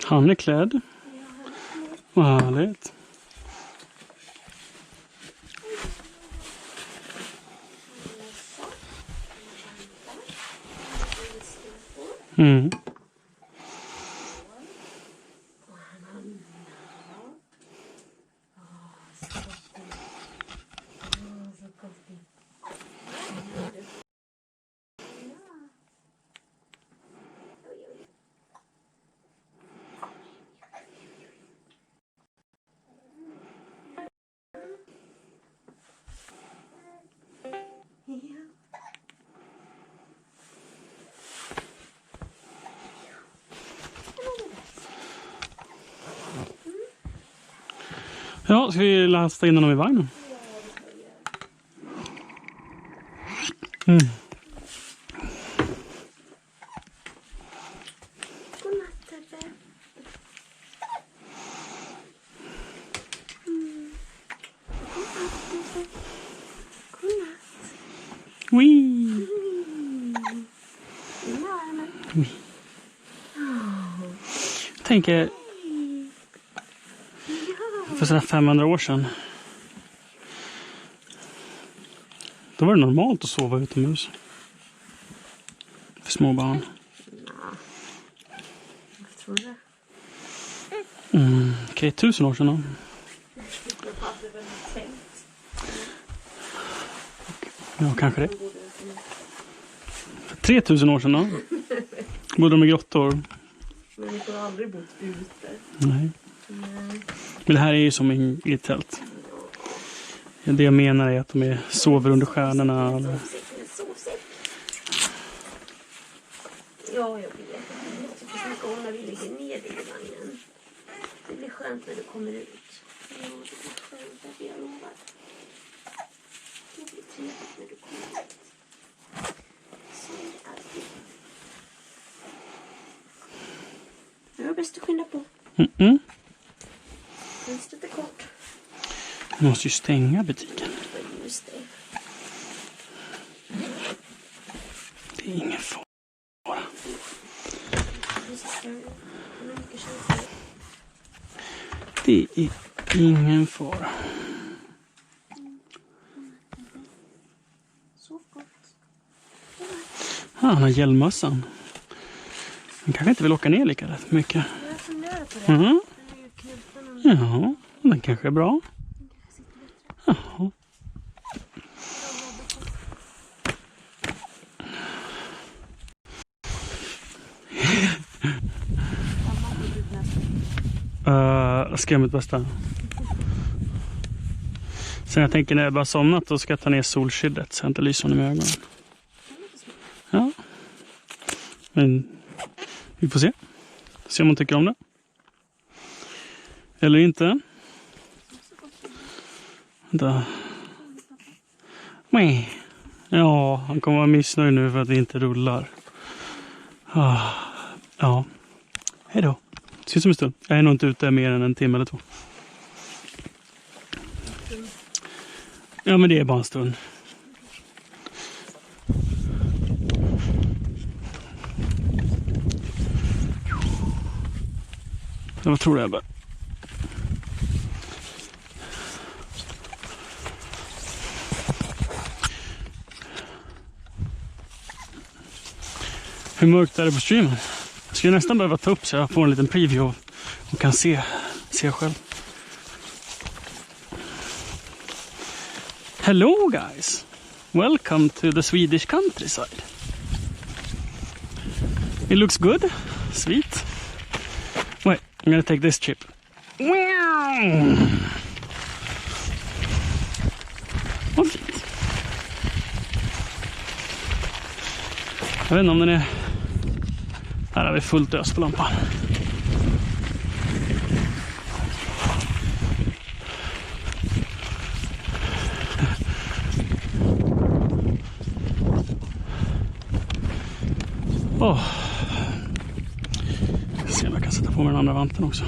Han är klädd. Vad härligt. Mm. Ja, ska vi lasta in honom i vagnen? Mm. Godnatt, Ebbe. Godnatt. Wee. Wee. Jag tänker för sådär 500 år sedan. Då var det normalt att sova utomhus. För små barn. Jag tror det. Okej, 1000 år sedan då. Ja, kanske det. För 3000 år sedan då. Bodde de i grottor. Men vi har aldrig bott ute. Nej. Men det här är ju som i ett tält. Det jag menar är att de sover under stjärnorna. Eller... Ja, jag vet. Jag tycker snacka om när vi ligger ner i vagnen. Det blir skönt när du kommer ut. Ja, det blir skönt, jag lovar. Det blir trevligt när du kommer ut. Så är det alltid. Det var bäst att skynda på. Fönstret är kort. Jag måste ju stänga butiken. Just det. Det är ingen fara. Det är ingen fara. Så gott. Han har hjälmössan. Han kanske inte vill åka ner lika rätt mycket. Jag funderar på det. Mm. Den är ju knuten. Ja, den kanske är bra. Jaha. Jag ska göra mitt bästa. Sen jag tänker när jag bara somnat så ska jag ta ner solskyddet så jag inte lyser honom i ögonen. Ja. Men vi får se. Se om hon tycker om det. Eller inte. Vänta. Ja, han kommer vara missnöjd nu för att vi inte rullar. Ja. Hej då. Ses om en stund. Jag är nog inte ute mer än en timme eller 2. Ja, men det är bara en stund. Ja, vad tror du, Ebbe? Hur mörkt är det på streamen? Jag skulle nästan behöva ta upp så jag får en liten preview och kan se själv. Hello guys! Welcome to the Swedish countryside. It looks good. Sweet. Wait, I'm gonna take this chip. Wow! Vad fint. Jag vet inte om den är... Här har vi fullt ös på lampan. Se om jag kan sätta på mig den andra vanten också.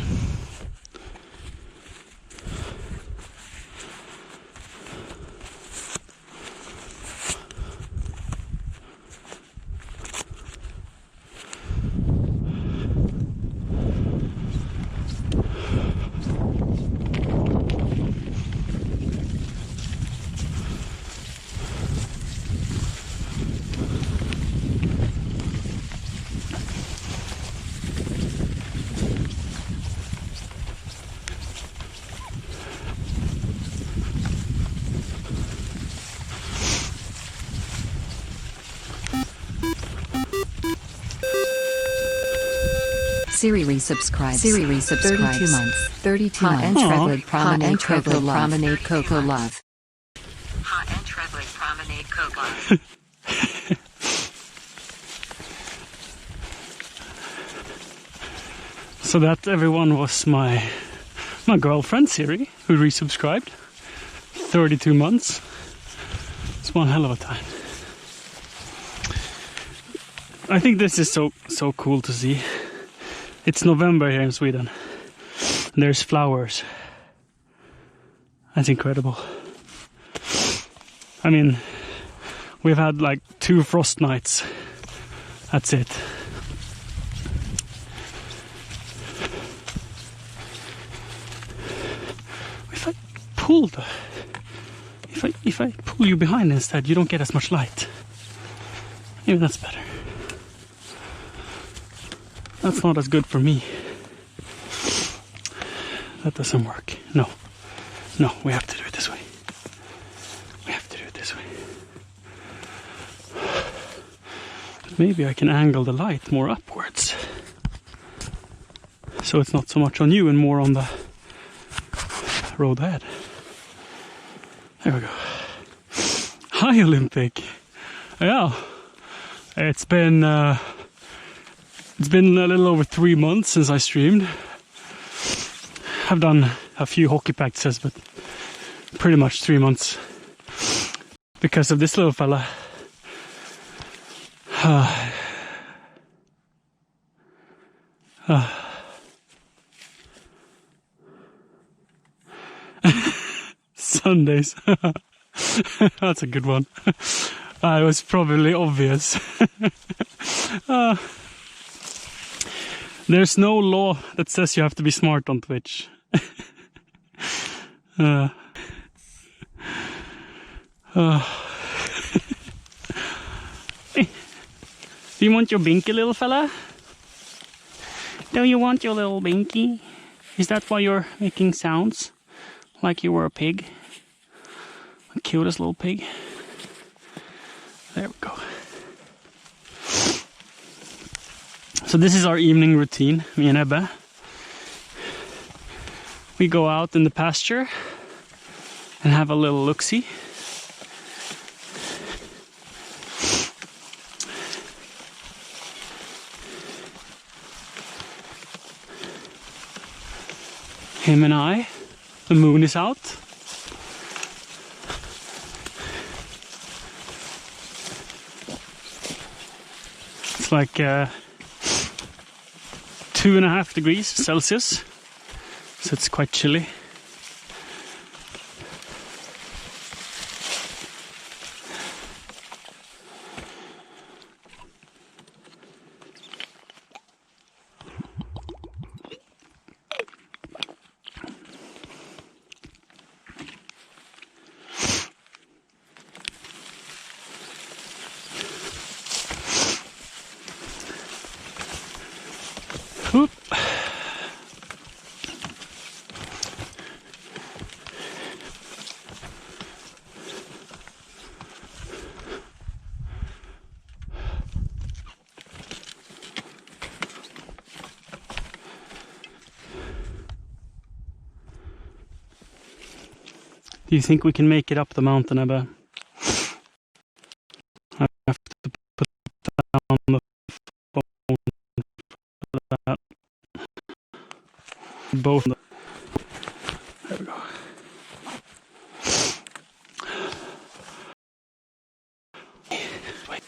Siri resubscribes. Siri resubscribes. 32 months. 32 months. Hot and Treadwood Promenade Coco Love. Promenade Coco Love. Hot and Treadwood Promenade Coco Love. So that, everyone, was my girlfriend Siri, who resubscribed. 32 months. It's one hell of a time. I think this is so cool to see. It's November here in Sweden. And there's flowers. That's incredible. I mean, we've had like 2 frost nights. That's it. If I pull you behind instead, you don't get as much light. Maybe that's better. That's not as good for me. That doesn't work. No, we have to do it this way. We have to do it this way. Maybe I can angle the light more upwards. So it's not so much on you and more on the road ahead. There we go. Hi, Olympic. Yeah, it's been a little over 3 months since I streamed. I've done a few hockey practices, but pretty much 3 months because of this little fella. Sundays. That's a good one. It was probably obvious. There's no law that says you have to be smart on Twitch. Do you want your binky, little fella? Do you want your little binky? Is that why you're making sounds? Like you were a pig? The cutest little pig. There we go. So this is our evening routine, me and Ebbe. We go out in the pasture and have a little look-see. Him and I. The moon is out. It's like 2.5 degrees Celsius, so it's quite chilly. Oop. Do you think we can make it up the mountain, Ebbe? I have to put down the phone for that. Both. There we go. Wait.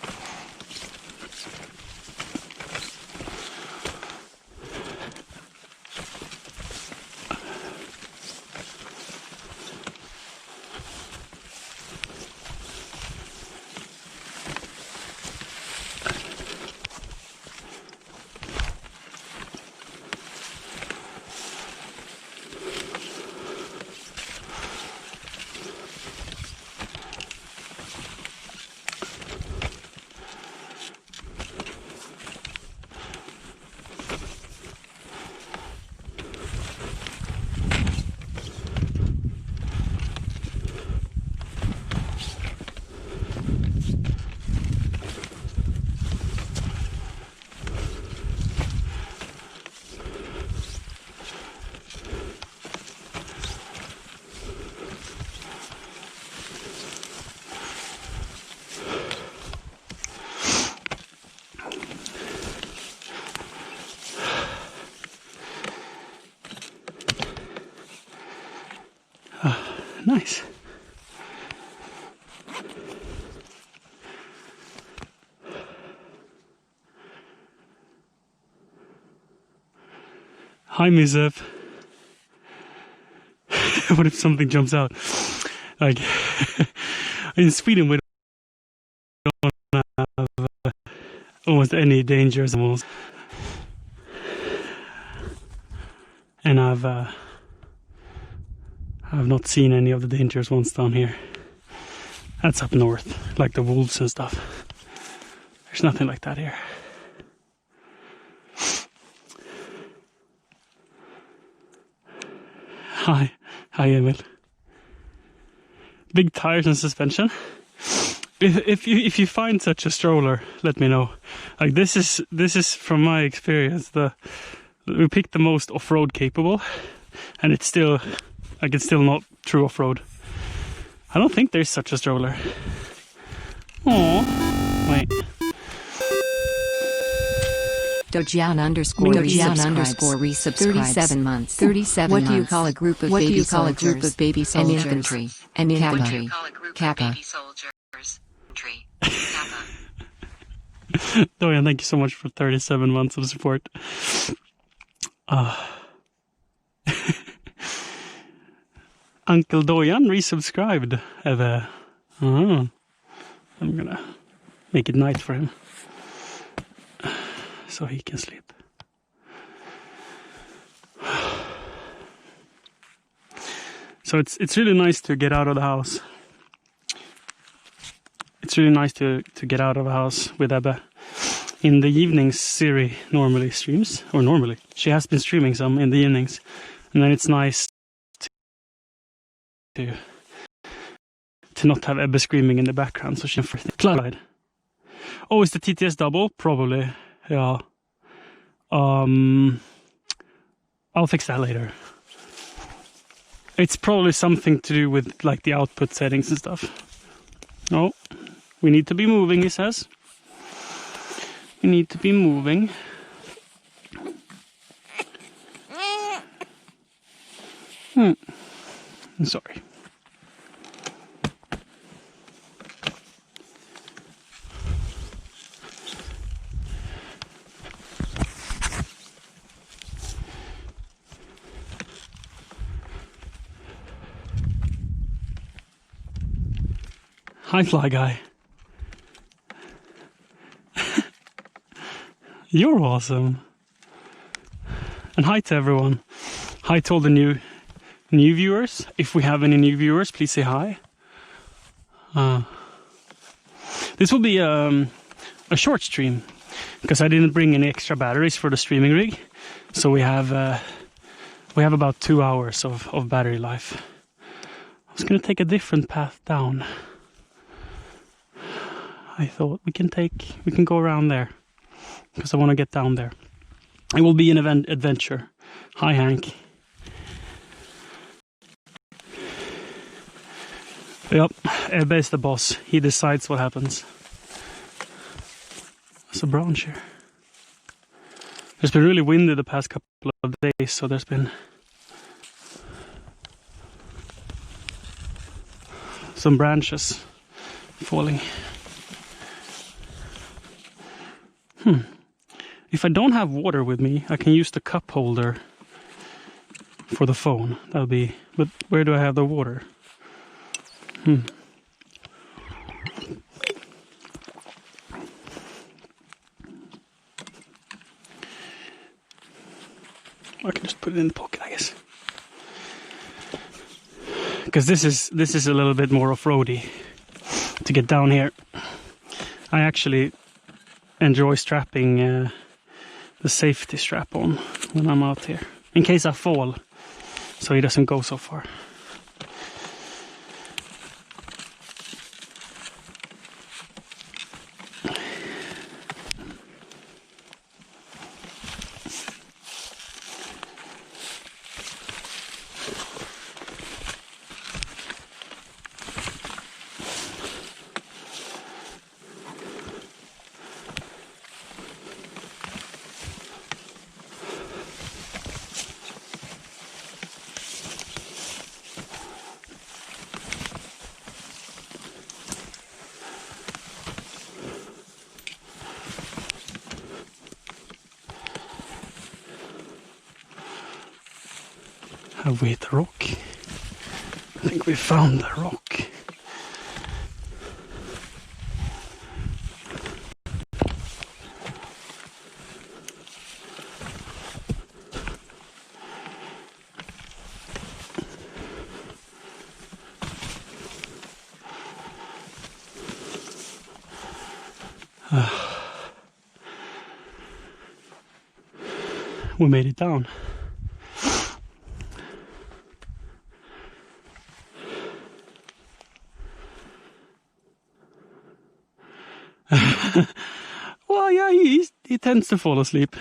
Hi, Misef. What if something jumps out? Like, in Sweden, we don't have almost any dangerous animals. And I've not seen any of the dangerous ones down here. That's up north, like the wolves and stuff. There's nothing like that here. Hi, Emil. Big tires and suspension. If you find such a stroller, let me know. Like this is from my experience we picked the most off-road capable, and it's still not true off-road. I don't think there's such a stroller. Oh, wait. Dojian underscore resubscribes. 37 months. 37 What months. do you call a group of What baby do you call a soldiers? group of baby An soldiers? infantry. An Kappa. infantry. Kappa. Dorian, thank you so much for 37 months of support. Uncle Doyan resubscribed. Ebbe. I'm gonna make it night for him, so he can sleep. So it's really nice to get out of the house. It's really nice to get out of the house with Ebbe. In the evenings, Siri normally streams, or normally she has been streaming some in the evenings, and then it's nice to not have Ebbe screaming in the background, so she can cloud. Oh, is the TTS double? Probably, yeah. I'll fix that later. It's probably something to do with like the output settings and stuff. Oh, we need to be moving, he says. We need to be moving. I'm sorry. Hi, Fly Guy. You're awesome. And hi to everyone. Hi to all the new viewers. If we have any new viewers, please say hi. This will be a short stream because I didn't bring any extra batteries for the streaming rig, so we have about 2 hours of battery life. I was gonna take a different path down. I thought we can go around there because I want to get down there. It will be an adventure. Hi, Hank. Yep, Ebbe is the boss. He decides what happens. There's a branch here. It's been really windy the past couple of days, so there's been some branches falling. If I don't have water with me, I can use the cup holder for the phone. That'll be. But where do I have the water? I can just put it in the pocket, I guess. Because this is a little bit more off-roady to get down here. I actually enjoy strapping the safety strap on when I'm out here, in case I fall, so he doesn't go so far. Have we hit the rock? I think we found the rock. We made it down. Well, yeah, he tends to fall asleep.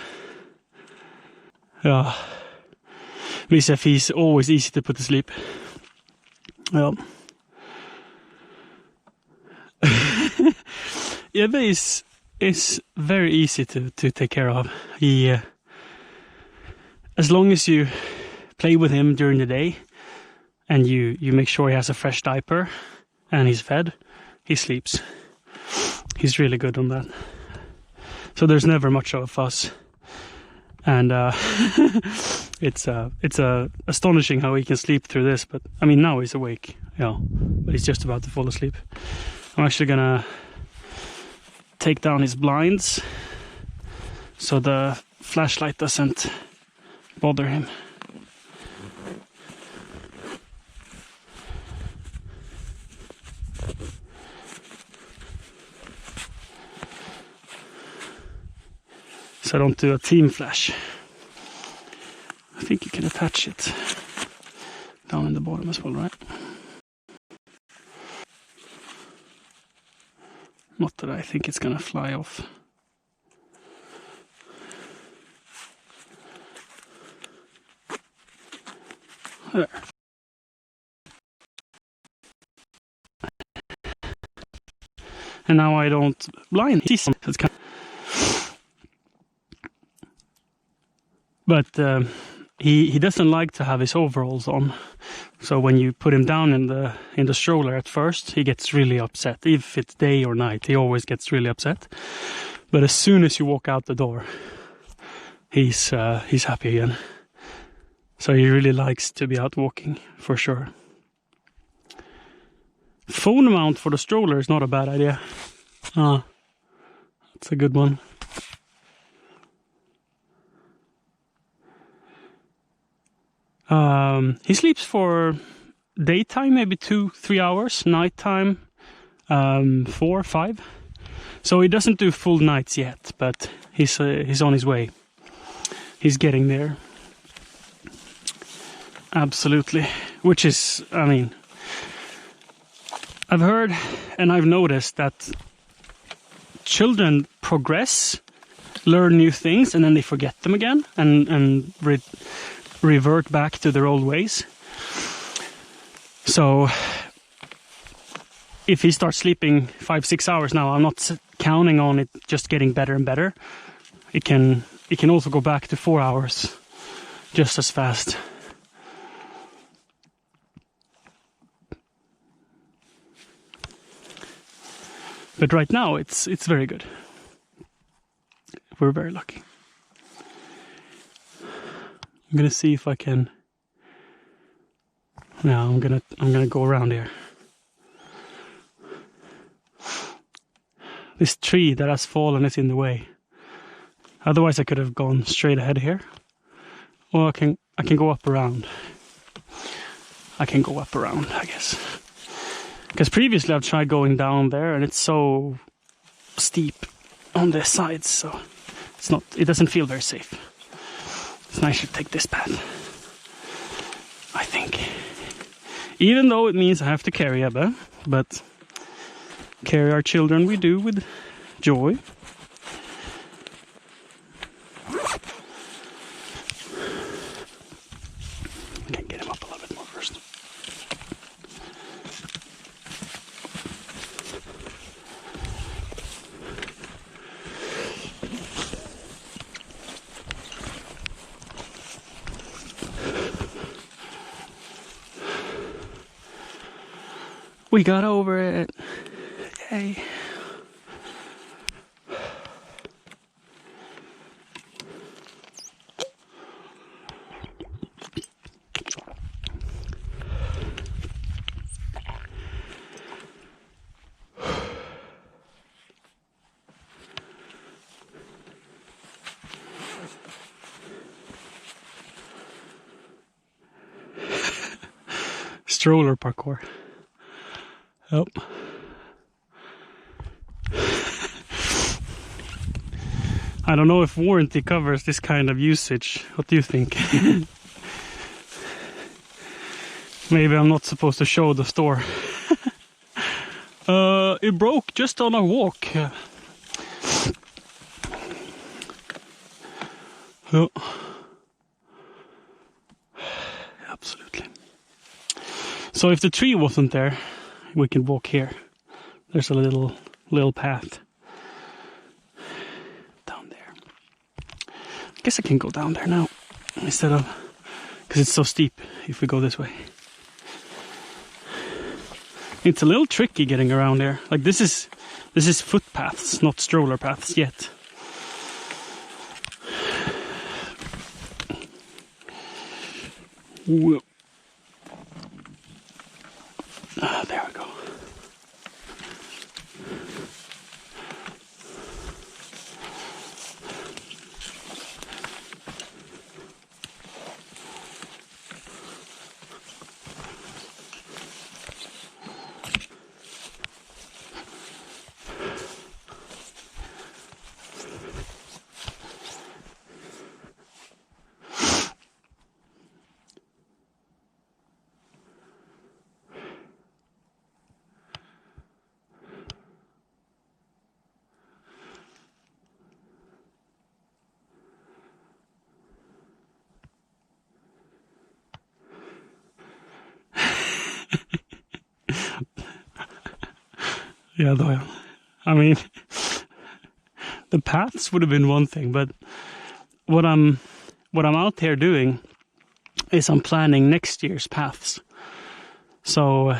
Yeah. Visef, he's always easy to put to sleep. Yeah. Ebbe is very easy to take care of. He, as long as you play with him during the day and you make sure he has a fresh diaper and he's fed, he sleeps. He's really good on that. So there's never much of a fuss. And it's astonishing how he can sleep through this. But I mean, now he's awake, yeah, but he's just about to fall asleep. I'm actually gonna take down his blinds so the flashlight doesn't bother him. So I don't do a team flash. I think you can attach it down in the bottom as well, right? Not that I think it's gonna fly off. There. And now I don't blind. It's kind of... But he doesn't like to have his overalls on. So when you put him down in the stroller at first, he gets really upset. If it's day or night, he always gets really upset. But as soon as you walk out the door, he's happy again. So he really likes to be out walking, for sure. Phone mount for the stroller is not a bad idea. That's a good one. He sleeps for daytime maybe 2-3 hours, nighttime 4-5. So he doesn't do full nights yet, but he's on his way. He's getting there. Absolutely. Which is, I mean, I've heard and I've noticed that children progress, learn new things, and then they forget them again and revert back to their old ways. So if he starts sleeping 5-6 hours now, I'm not counting on it just getting better and better. It can also go back to 4 hours just as fast. But right now it's very good. We're very lucky. I'm gonna see if I can. Now I'm gonna go around here. This tree that has fallen is in the way. Otherwise I could have gone straight ahead here. Or I can go up around. I can go up around, I guess. Because previously I've tried going down there and it's so steep on the sides, so it doesn't feel very safe. So I should take this path, I think. Even though it means I have to carry Ebbe, but carry our children we do with joy. I can get him up a little bit more first. We got over it. Yay. Stroller parkour. Oh. I don't know if warranty covers this kind of usage. What do you think? Maybe I'm not supposed to show the store. It broke just on a walk. Oh. Absolutely. So if the tree wasn't there, we can walk here. There's a little path down there. I guess I can go down there now instead of, because it's so steep if we go this way. It's a little tricky getting around here. Like this is footpaths, not stroller paths yet. Whoa. There we go. Yeah, Doyle. I mean, the paths would have been one thing, but what I'm out here doing is I'm planning next year's paths. So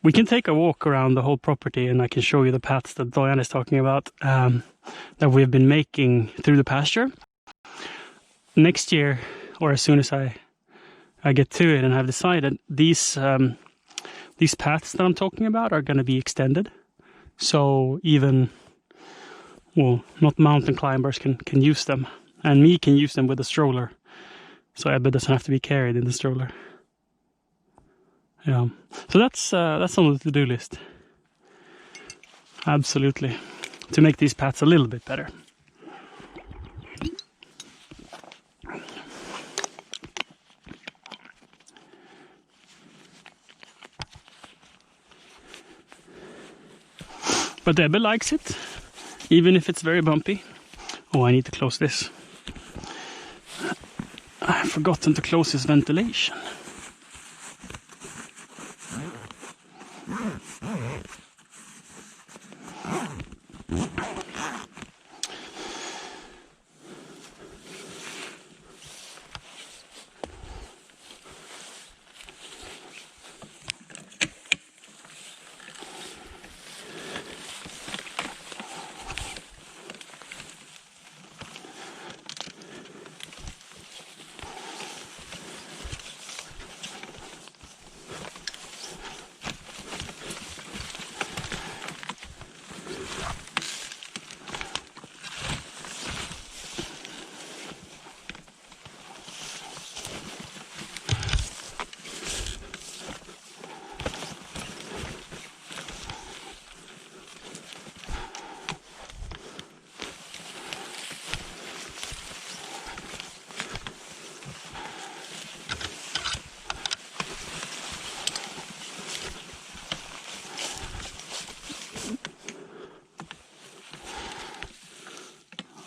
we can take a walk around the whole property and I can show you the paths that Doyle is talking about, that we've been making through the pasture. Next year, or as soon as I get to it and have decided, these paths that I'm talking about are going to be extended. So even, well, not mountain climbers can use them. And me can use them with a stroller. So Ebbe doesn't have to be carried in the stroller. Yeah. So that's on the to-do list. Absolutely. To make these paths a little bit better. But Ebbe likes it, even if it's very bumpy. Oh, I need to close this. I've forgotten to close this ventilation.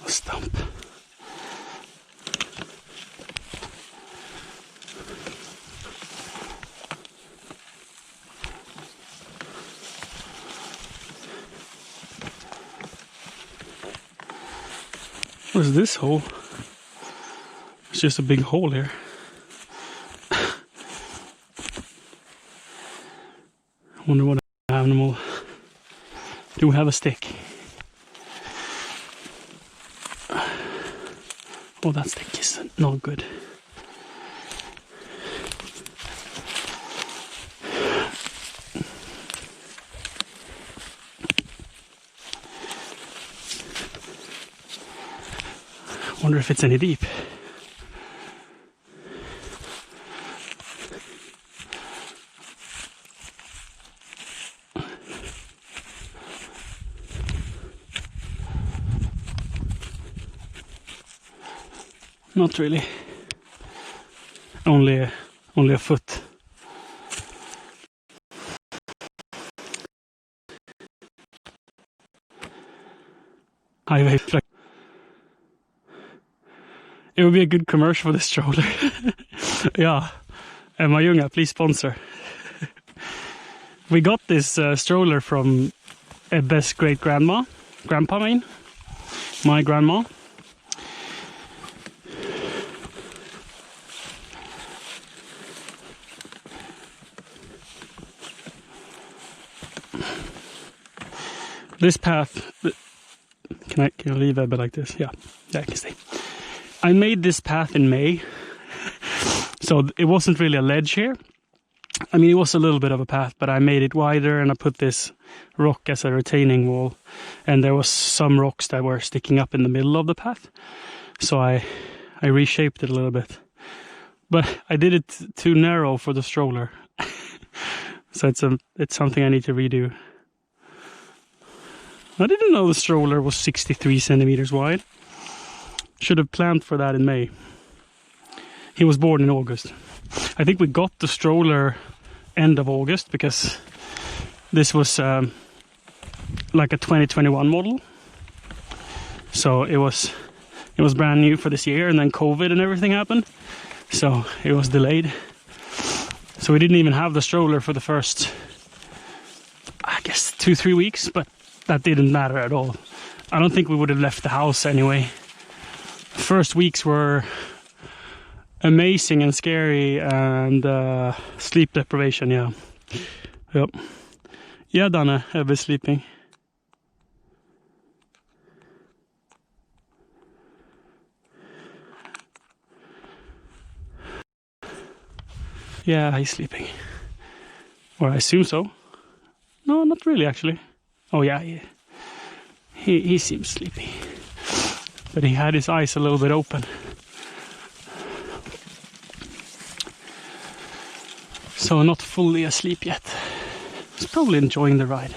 Stump. What is this hole? It's just a big hole here. I wonder what animal. Do we have a stick? Oh, that stick is not good. Wonder if it's any deep. Not really. Only a foot. It would be a good commercial for this stroller. Yeah. Majunga, please sponsor. We got this stroller from Ebbe's grandpa, I mean, my grandma. This path, can I leave Ebbe like this? Yeah, I can stay. I made this path in May, so it wasn't really a ledge here. I mean, it was a little bit of a path, but I made it wider and I put this rock as a retaining wall. And there was some rocks that were sticking up in the middle of the path. So I reshaped it a little bit. But I did it too narrow for the stroller. So it's something I need to redo. I didn't know the stroller was 63 centimeters wide. Should have planned for that in May. He was born in August. I think we got the stroller end of August because this was like a 2021 model. So it was brand new for this year, and then COVID and everything happened. So it was delayed. So we didn't even have the stroller for the first, I guess, 2-3 weeks, but that didn't matter at all. I don't think we would have left the house anyway. First weeks were amazing and scary, and sleep deprivation, yeah. Yep. Yeah, Dana, Ebbe sleeping. Yeah, he's sleeping. Or I assume so. No, not really, actually. Oh, yeah, he seems sleepy. But he had his eyes a little bit open. So not fully asleep yet. He's probably enjoying the ride.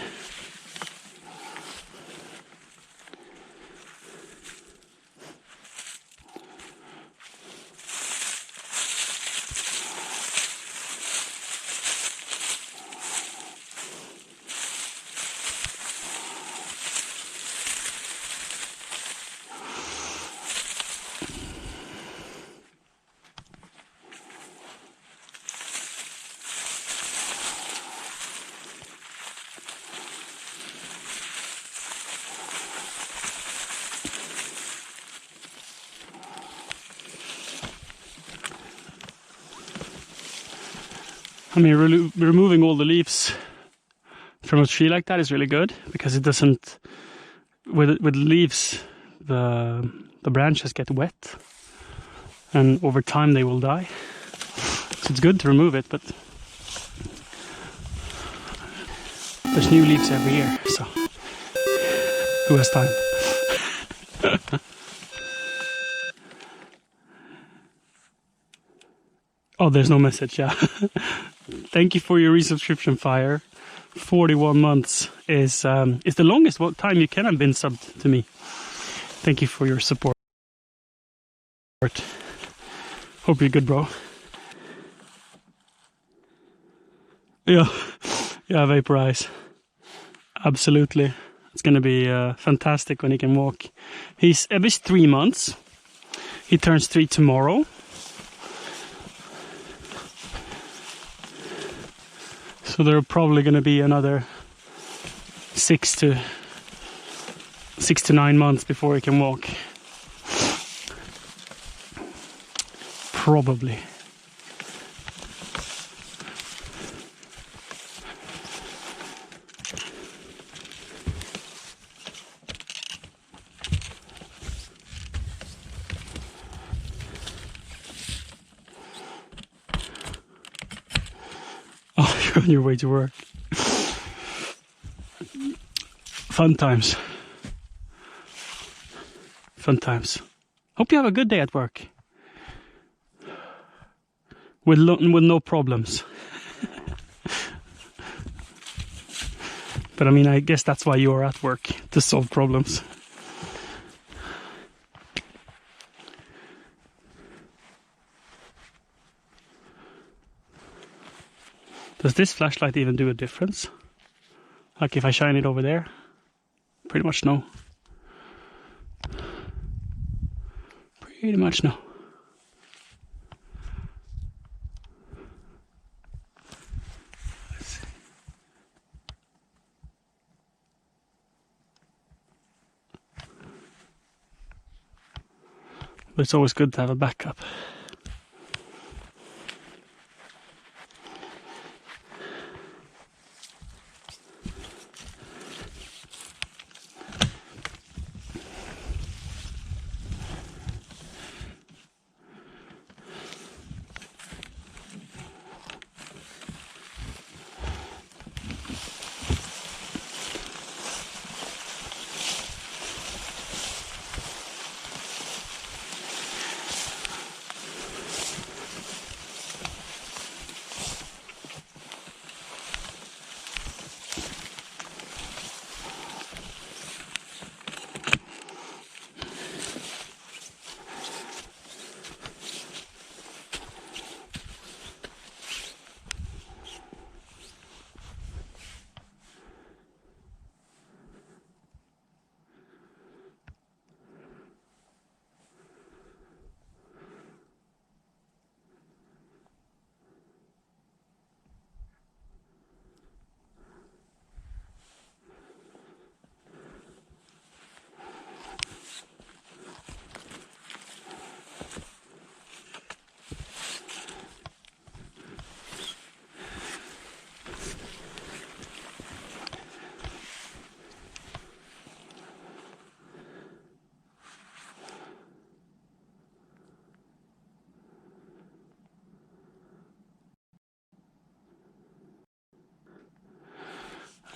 I mean, removing all the leaves from a tree like that is really good, because it doesn't, with leaves, the branches get wet, and over time they will die. So it's good to remove it, but there's new leaves every year, so who has time? Oh, there's no message, yeah. Thank you for your resubscription, Fire. 41 months is the longest time you can have been subbed to me. Thank you for your support. Hope you're good, bro. Yeah, vaporize. Absolutely. It's gonna be fantastic when he can walk. Ebbe's 3 months. He turns 3 tomorrow. So there are probably going to be another 6 to 9 months before he can walk. Probably. On your way to work. Fun times. Hope you have a good day at work. With no problems. But I mean, I guess that's why you're at work, to solve problems. Does this flashlight even do a difference? Like if I shine it over there? Pretty much no. Pretty much no. Let's see. But it's always good to have a backup.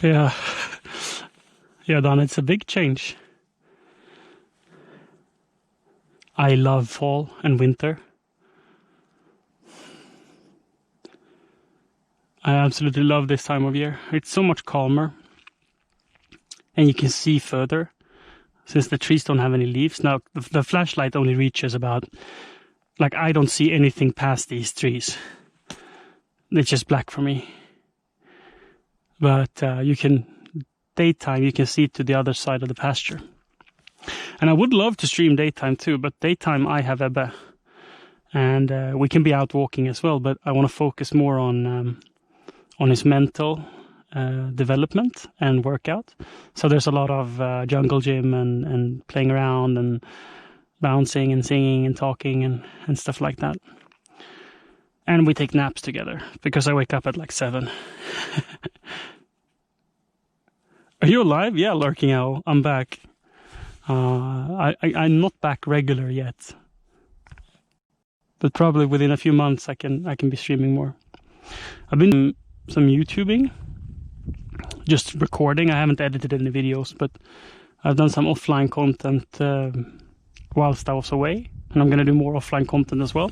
Yeah. Yeah, Dan, it's a big change. I love fall and winter. I absolutely love this time of year. It's so much calmer. And you can see further, since the trees don't have any leaves. Now, the flashlight only reaches about, like, I don't see anything past these trees. It's just black for me. But daytime, you can see to the other side of the pasture. And I would love to stream daytime too, but daytime I have Ebbe. And we can be out walking as well, but I want to focus more on his mental development and workout. So there's a lot of jungle gym and playing around and bouncing and singing and talking and stuff like that. And we take naps together because I wake up at like 7. Are you alive? Yeah, Lurking Owl, I'm back. I'm not back regular yet, but probably within a few months I can be streaming more. I've been doing some YouTubing, just recording. I haven't edited any videos, but I've done some offline content whilst I was away, and I'm gonna do more offline content as well.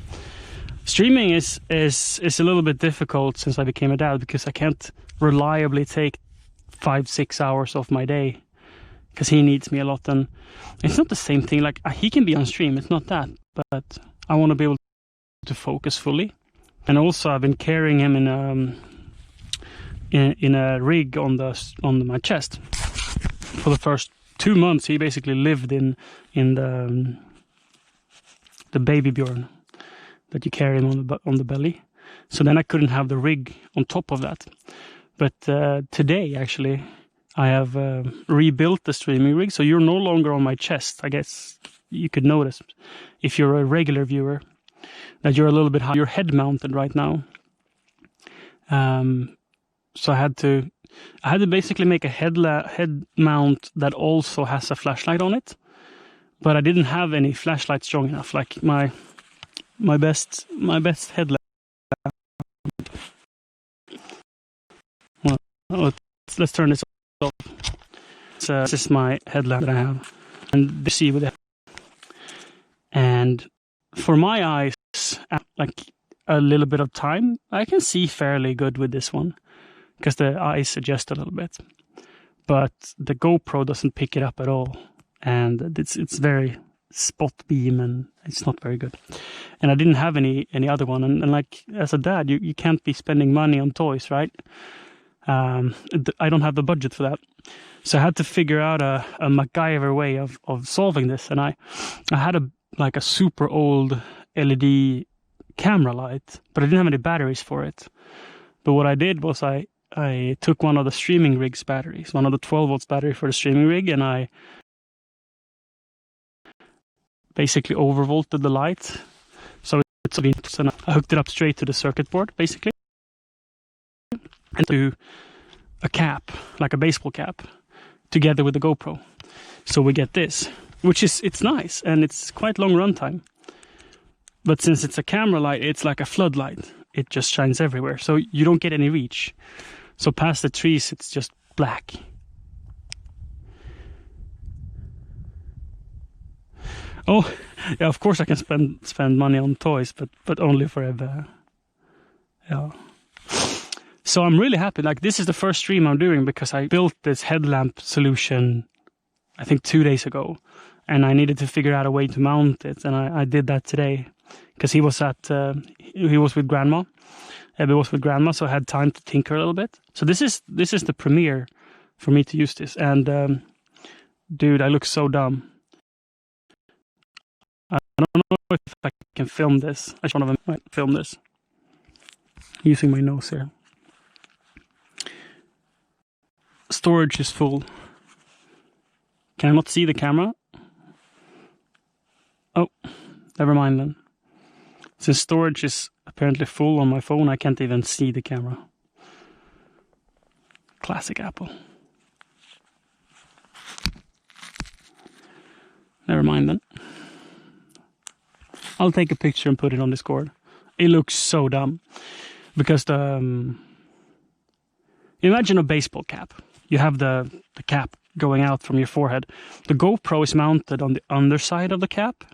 Streaming is a little bit difficult since I became a dad, because I can't reliably take 5-6 hours of my day, because he needs me a lot. And it's not the same thing. Like, he can be on stream, it's not that, but I want to be able to focus fully. And also I've been carrying him in a rig on my chest for the first 2 months. He basically lived in the baby Bjorn that you carry him on the belly. So then I couldn't have the rig on top of that. But today, actually, I have rebuilt the streaming rig, so you're no longer on my chest. I guess you could notice, if you're a regular viewer, that you're a little bit high. You're head mounted right now. So I had to basically make a head mount that also has a flashlight on it. But I didn't have any flashlight strong enough. Like my best headlamp. Well, let's turn this off. This is my headlamp that I have, and you see with it. And for my eyes, like a little bit of time, I can see fairly good with this one, because the eyes adjust a little bit. But the GoPro doesn't pick it up at all, and it's very, spot beam, and it's not very good. And I didn't have any other one. And like as a dad, you can't be spending money on toys, right? I don't have the budget for that. So I had to figure out a MacGyver way of solving this. And I had a super old LED camera light, but I didn't have any batteries for it. But what I did was I took one of the streaming rig's batteries, one of the 12 volts battery for the streaming rig, and I basically overvolted the light. So and I hooked it up straight to the circuit board, basically, and to a cap, like a baseball cap, together with the GoPro. So we get this, which it's nice, and it's quite long runtime. But since it's a camera light, it's like a floodlight. It just shines everywhere, so you don't get any reach. So past the trees, it's just black. Oh, yeah, of course I can spend money on toys, but only for Ebbe. Yeah. So I'm really happy. Like, this is the first stream I'm doing because I built this headlamp solution, I think 2 days ago, and I needed to figure out a way to mount it, and I did that today because he was with grandma. Ebbe was with grandma, so I had time to tinker a little bit. So this is the premiere for me to use this, and dude, I look so dumb. I don't know if I can film this. I just want to film this using my nose here. Storage is full. Can I not see the camera? Oh, never mind then. Since storage is apparently full on my phone, I can't even see the camera. Classic Apple. Never mind then. I'll take a picture and put it on Discord. It looks so dumb. Because imagine a baseball cap. You have the cap going out from your forehead. The GoPro is mounted on the underside of the cap.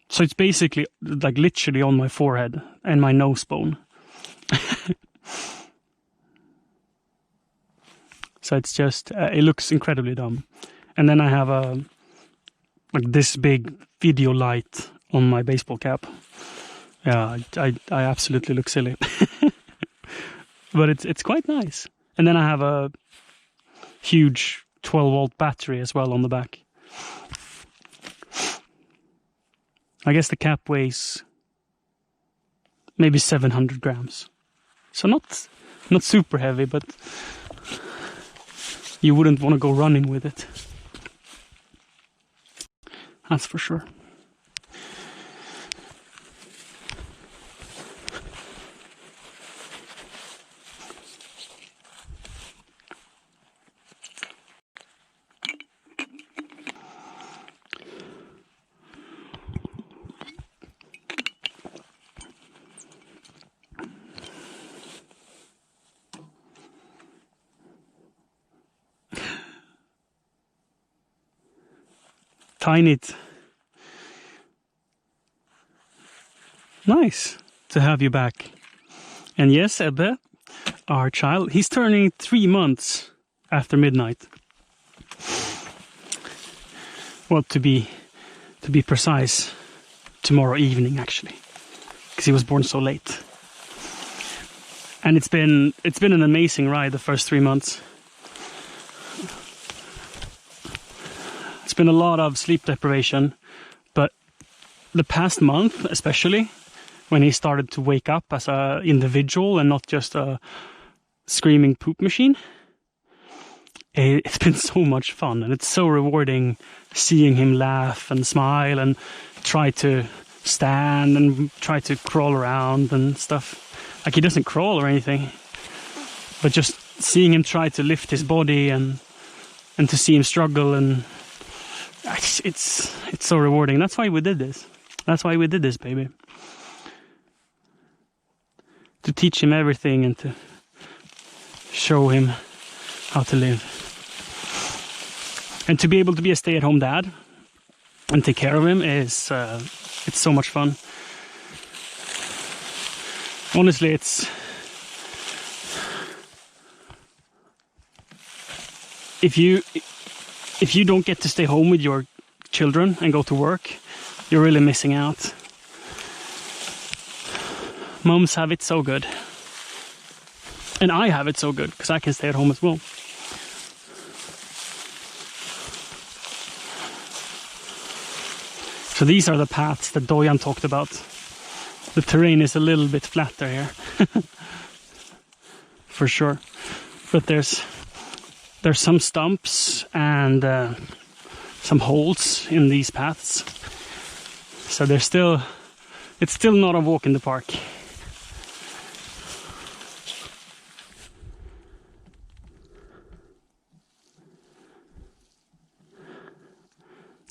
So it's basically like literally on my forehead and my nose bone. So it's just, it looks incredibly dumb. And then I have like this big video light on my baseball cap. Yeah, I absolutely look silly. But it's quite nice. And then I have a huge 12-volt battery as well on the back. I guess the cap weighs maybe 700 grams. So not super heavy, but you wouldn't want to go running with it. That's for sure. Tiny. Nice to have you back. And yes, Ebbe, our child, he's turning 3 months after midnight. Well, to be precise, tomorrow evening actually, because he was born so late. And it's been an amazing ride the first 3 months. It's been a lot of sleep deprivation, but the past month especially, when he started to wake up as an individual and not just a screaming poop machine, it's been so much fun, and it's so rewarding seeing him laugh and smile and try to stand and try to crawl around and stuff. Like, he doesn't crawl or anything, but just seeing him try to lift his body and to see him struggle, and it's so rewarding. That's why we did this. That's why we did this, baby. To teach him everything and to show him how to live. And to be able to be a stay-at-home dad and take care of him is, it's so much fun. Honestly, if you don't get to stay home with your children and go to work, you're really missing out. Moms have it so good. And I have it so good because I can stay at home as well. So these are the paths that Dojan talked about. The terrain is a little bit flatter here. For sure. But there's some stumps and some holes in these paths. So it's still not a walk in the park.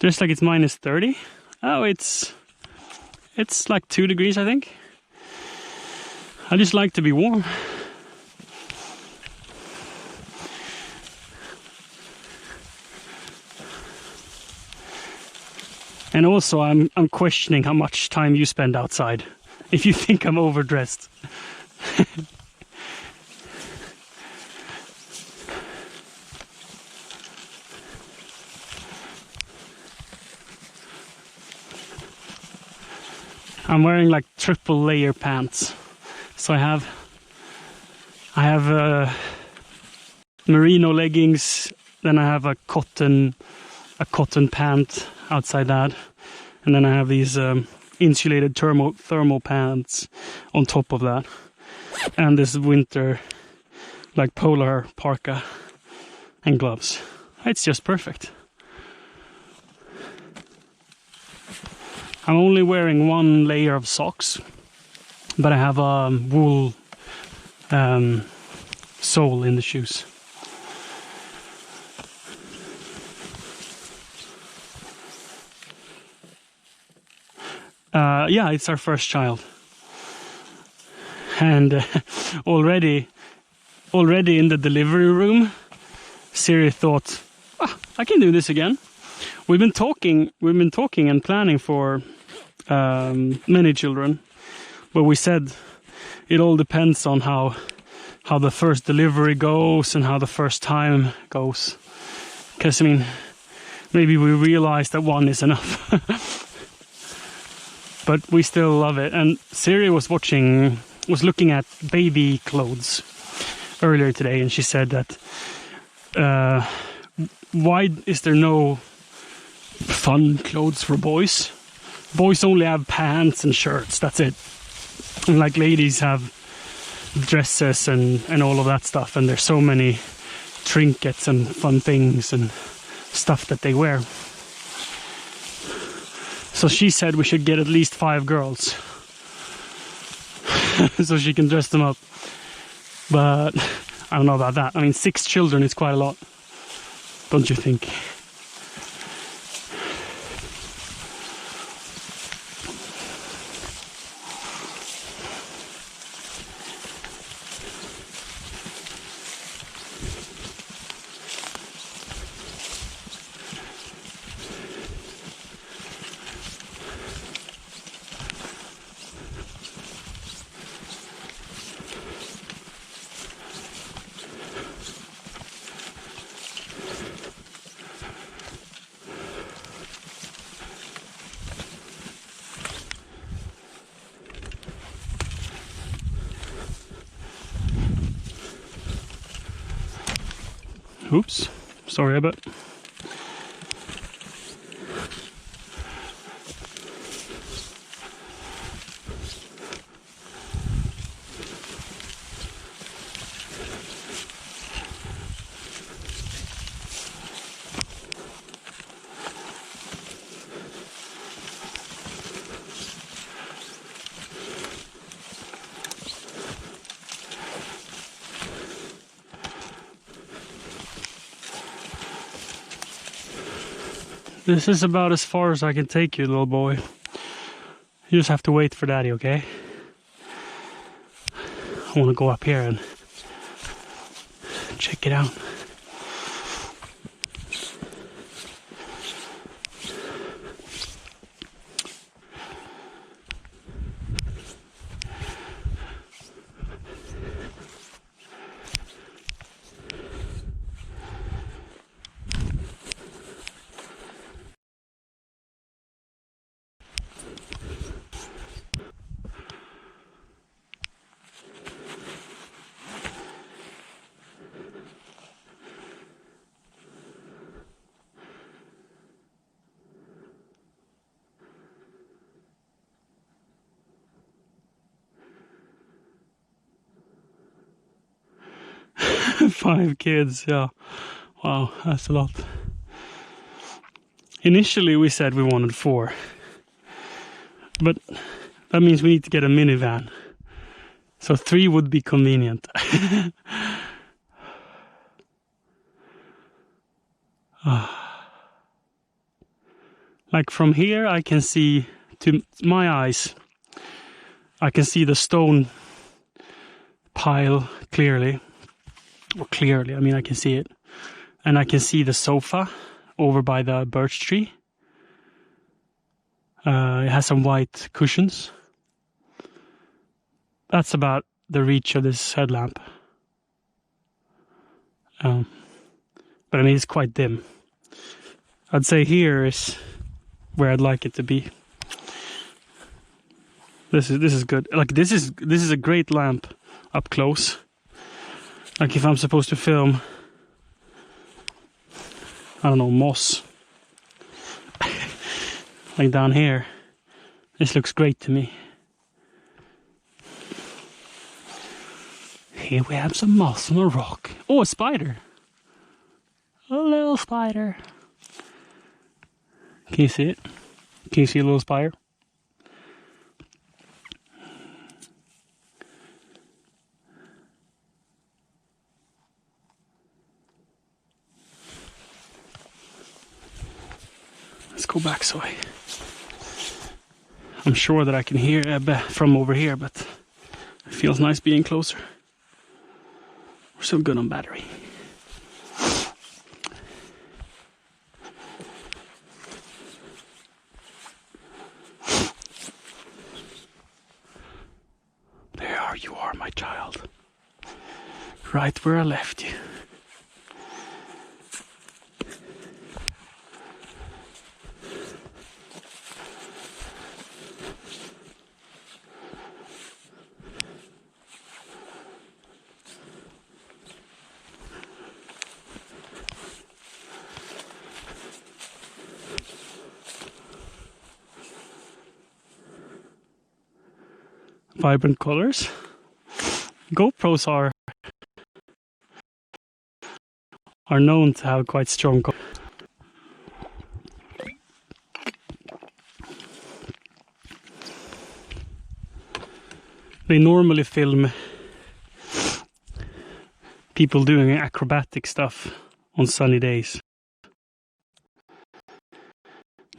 Just like it's minus 30. Oh, it's like 2 degrees, I think. I just like to be warm. And also, I'm questioning how much time you spend outside. If you think I'm overdressed. I'm wearing like triple layer pants. So I have merino leggings, then I have a cotton pant outside that, and then I have these insulated thermal pants on top of that, and this winter like polar parka and gloves. It's just perfect. I'm only wearing 1 layer of socks, but I have a wool sole in the shoes. Yeah, it's our first child. And already in the delivery room, Siri thought, I can do this again. We've been talking and planning for many children, but we said it all depends on how the first delivery goes and how the first time goes. Because I mean, maybe we realize that 1 is enough. But we still love it. And Siri was looking at baby clothes earlier today, and she said that why is there no fun clothes for boys? Boys only have pants and shirts, that's it. And like ladies have dresses and all of that stuff, and there's so many trinkets and fun things and stuff that they wear. So she said we should get at least 5 girls so she can dress them up. But I don't know about that. I mean, 6 children is quite a lot, don't you think? Oops, sorry Ebbe. This is about as far as I can take you, little boy. You just have to wait for Daddy, okay? I want to go up here and check it out. 5 kids, yeah. Wow, that's a lot. Initially we said we wanted 4. But that means we need to get a minivan. So 3 would be convenient. Like from here I can see, to my eyes, I can see the stone pile clearly. Or clearly, I mean I can see it. And I can see the sofa over by the birch tree. It has some white cushions. That's about the reach of this headlamp. But I mean, it's quite dim. I'd say here is where I'd like it to be. This is good. Like this is a great lamp up close. Like if I'm supposed to film, I don't know, moss. Like down here. This looks great to me. Here we have some moss on a rock. Oh, a spider. A little spider. Can you see it? Can you see a little spider? Let's go back so I'm sure that I can hear Ebbe from over here, but it feels nice being closer. We're still good on battery. There you are, my child. Right where I left you. Vibrant colors. GoPros are known to have quite strong colors. They normally film people doing acrobatic stuff on sunny days,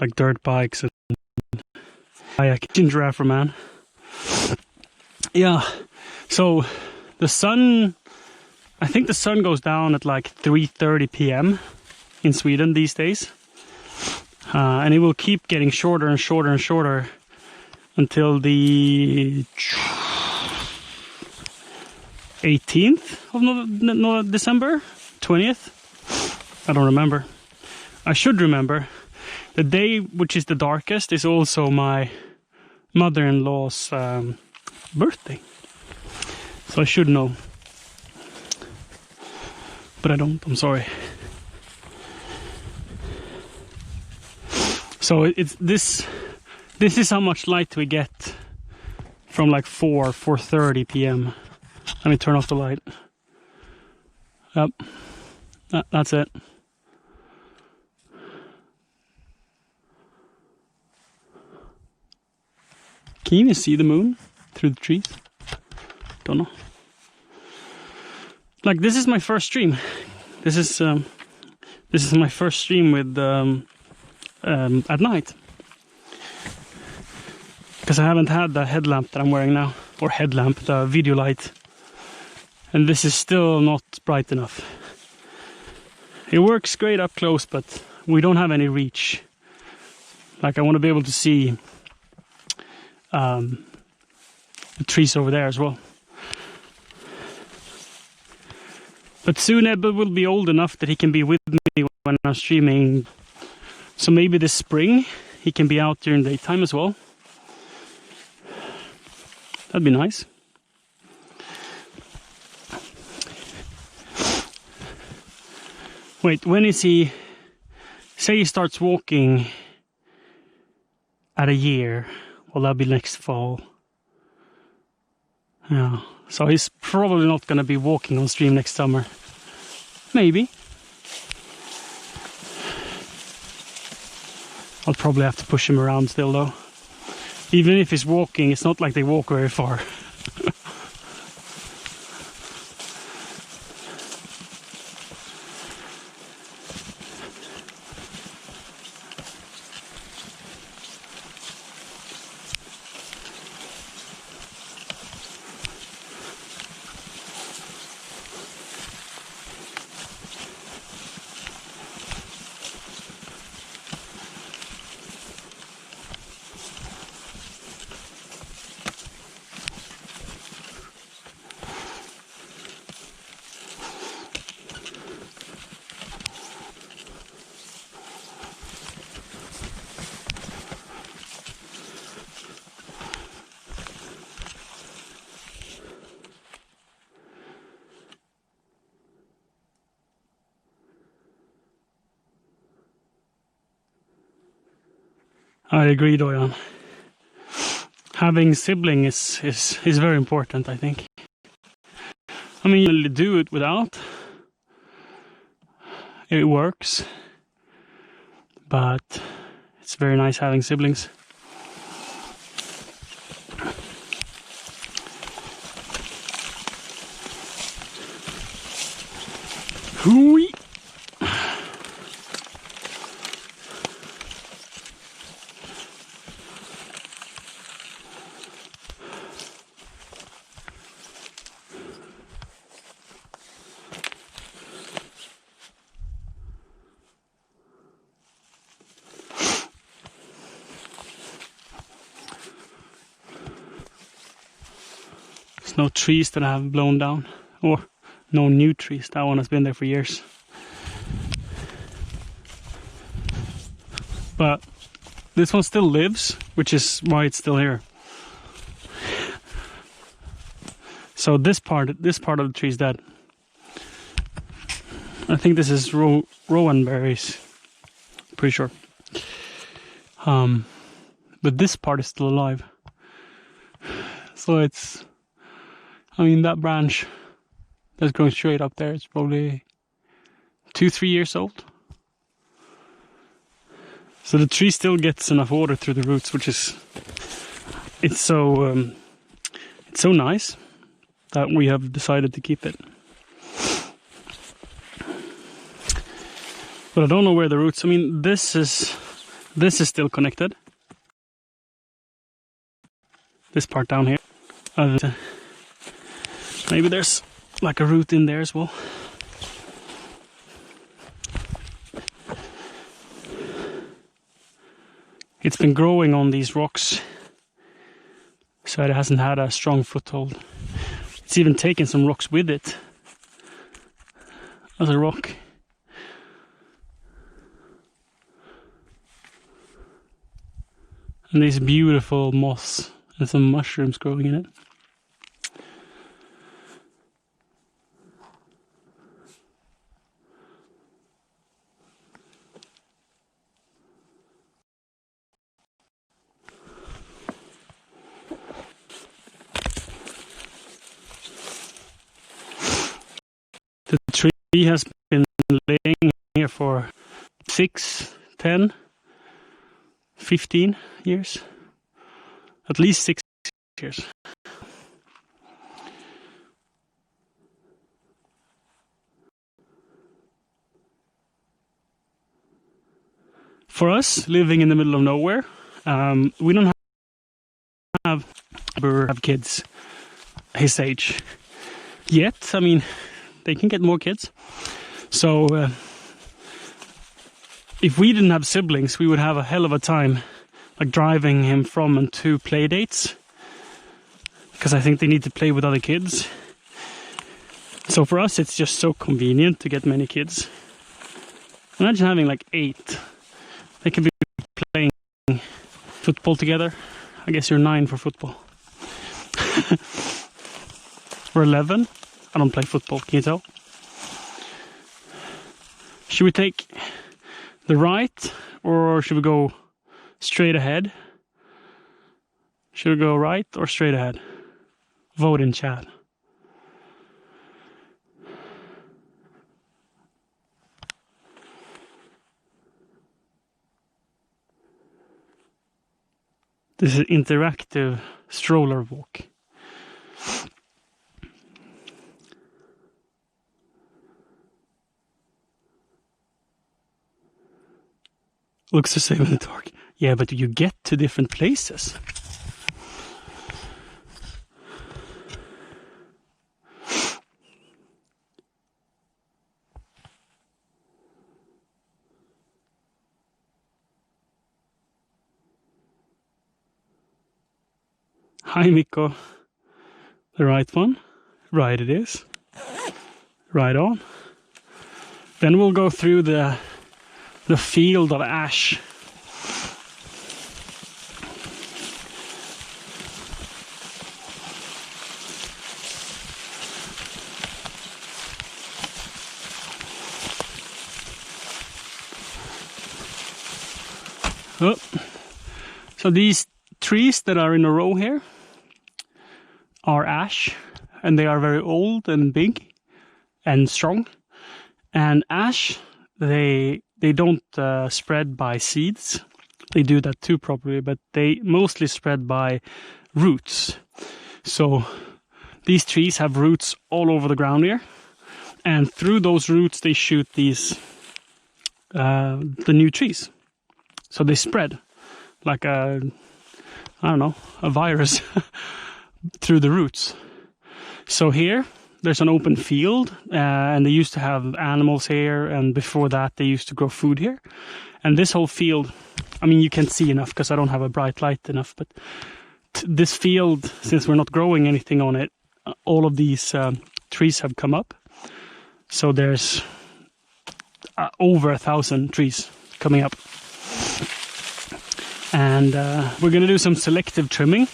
like dirt bikes and kayaking. Giraffe man. Yeah, so the sun, I think the sun goes down at like 3:30 p.m. in Sweden these days. And it will keep getting shorter and shorter and shorter until the 18th of December, 20th. I don't remember. I should remember. The day which is the darkest is also my mother-in-law's birthday, so I should know, but I don't. I'm sorry. So it's this is how much light we get from like 4:30 p.m. Let me turn off the light. Yep, that's it. Can you even see the moon through the trees? Don't know. Like this is my first stream. This is my first stream with at night, because I haven't had the headlamp that I'm wearing now, or headlamp, the video light, and this is still not bright enough. It works great up close, but we don't have any reach. Like I want to be able to see the trees over there as well. But soon Ebbe will be old enough that he can be with me when I'm streaming. So maybe this spring he can be out during daytime as well. That'd be nice. Wait, when is he? Say he starts walking at a year. Well, that'll be next fall. Yeah, so he's probably not going to be walking on stream next summer. Maybe. I'll probably have to push him around still though. Even if he's walking, it's not like they walk very far. I agree, Doyan. Having siblings is very important, I think. I mean, you do it without. It works. But it's very nice having siblings. Hooey! There's no trees that have blown down, or no new trees. That one has been there for years. But this one still lives, which is why it's still here. So this part of the tree is dead. I think this is rowan berries. Pretty sure. But this part is still alive. So it's, I mean, that branch that's growing straight up there is probably 2-3 years old. So the tree still gets enough water through the roots, which is, it's so nice that we have decided to keep it. But I don't know where the roots, I mean, this is still connected. This part down here. Maybe there's like a root in there as well. It's been growing on these rocks, so it hasn't had a strong foothold. It's even taken some rocks with it as a rock. And these beautiful moss and some mushrooms growing in it. The tree has been laying here for 6, 10, 15 years. At least 6 years. For us, living in the middle of nowhere, we don't have kids his age yet. I mean, they can get more kids. So if we didn't have siblings, we would have a hell of a time like driving him from and to play dates, because I think they need to play with other kids. So for us, it's just so convenient to get many kids. Imagine having like 8. They can be playing football together. I guess you're 9 for football. We're 11. I don't play football, can you tell? Should we take the right, or should we go straight ahead? Should we go right or straight ahead? Vote in chat. This is interactive stroller walk. Looks the same in the dark. Yeah, but you get to different places. Hi, Mikko. The right one? Right it is. Right on. Then we'll go through the field of ash. Oh. So these trees that are in a row here are ash, and they are very old and big and strong. And ash, they don't spread by seeds. They do that too probably, but they mostly spread by roots. So these trees have roots all over the ground here, and through those roots they shoot these the new trees. So they spread like a virus through the roots. So here there's an open field, and they used to have animals here, and before that they used to grow food here. And this whole field, I mean, you can't see enough because I don't have a bright light enough, but this field, since we're not growing anything on it, all of these trees have come up. So there's over 1,000 trees coming up. And we're going to do some selective trimming,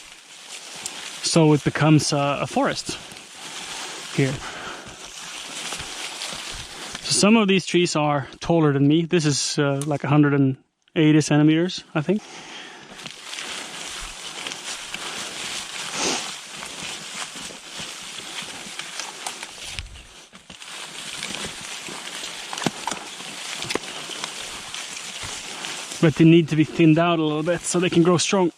so it becomes a forest here. So some of these trees are taller than me. This is like 180 centimeters, I think. But they need to be thinned out a little bit so they can grow strong.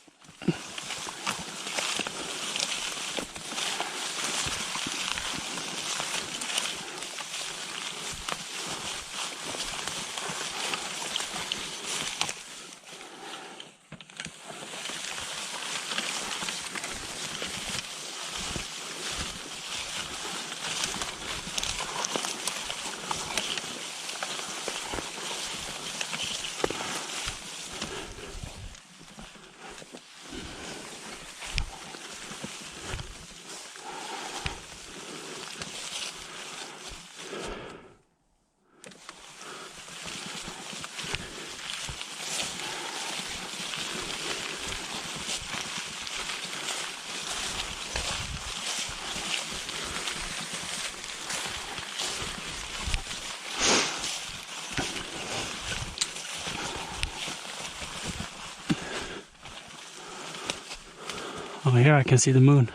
Oh, here I can see the moon.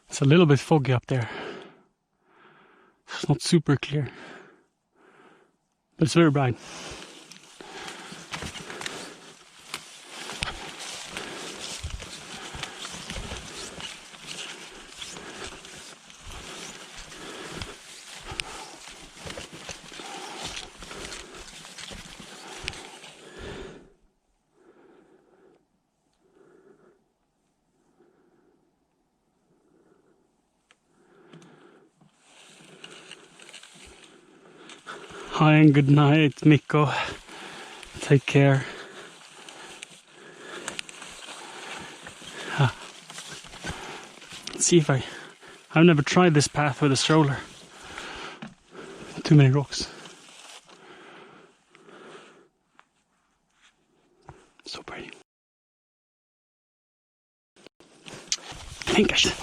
It's a little bit foggy up there. It's not super clear, but it's very bright. Hi and good night, Mikko. Take care. Let's see if I've never tried this path with a stroller. Too many rocks. So pretty. I think I should.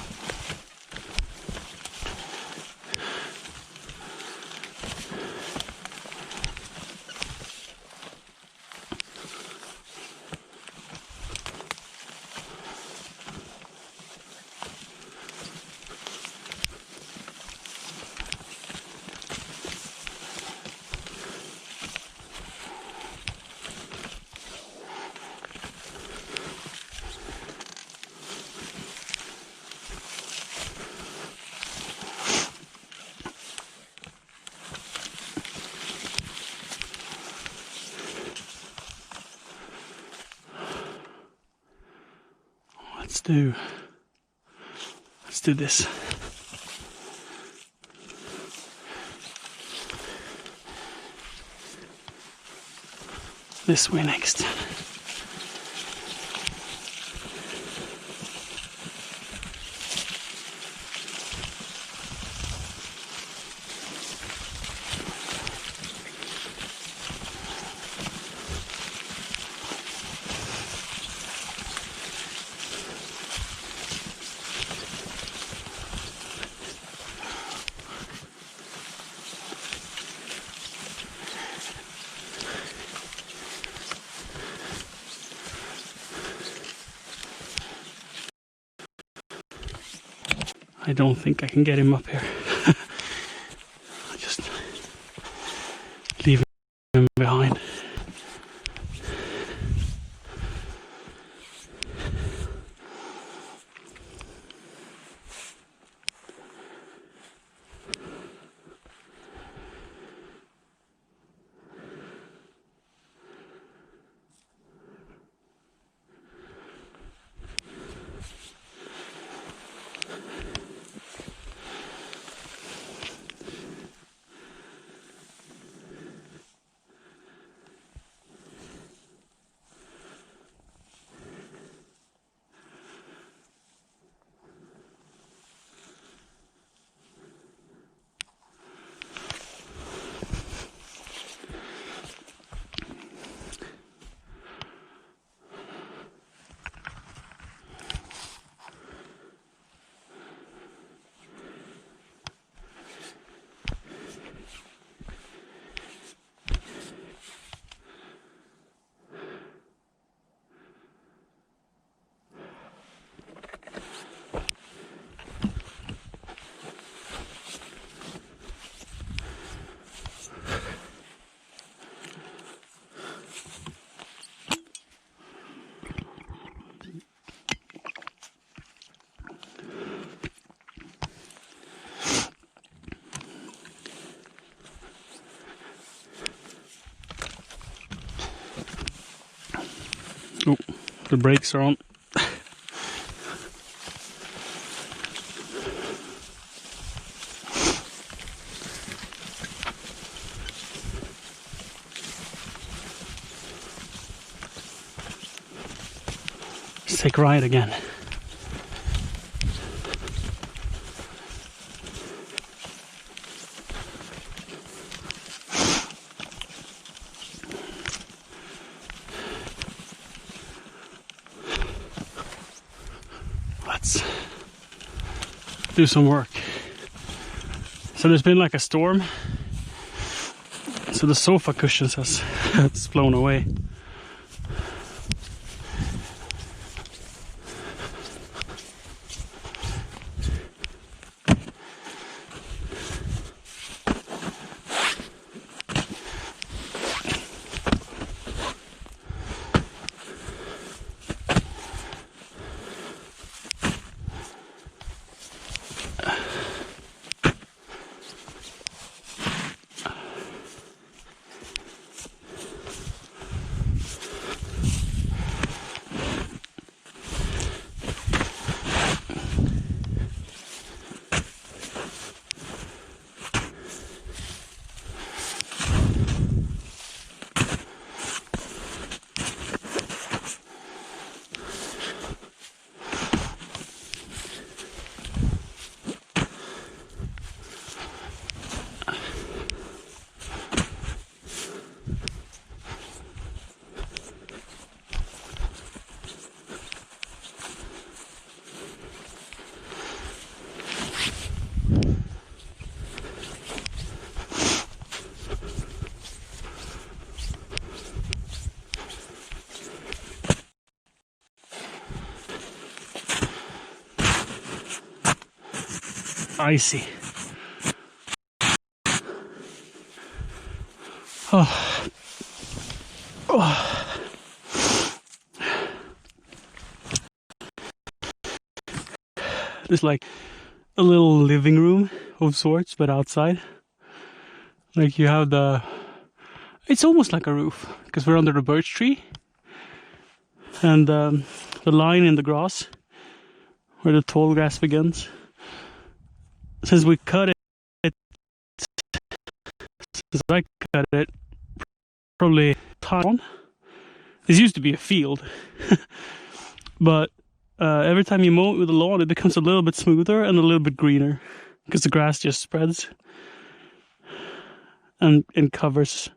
do this. This way next. I don't think I can get him up here. I'll just leave him behind. Oh, the brakes are on. Let's take a ride again. Let's do some work. So there's been like a storm, so the sofa cushions has it's blown away. Icy. Oh. Oh. There's like a little living room of sorts, but outside. Like you have it's almost like a roof because we're under the birch tree, and the line in the grass where the tall grass begins. Since we cut it, since I cut it, probably time. This used to be a field, but every time you mow it with the lawn, it becomes a little bit smoother and a little bit greener because the grass just spreads and covers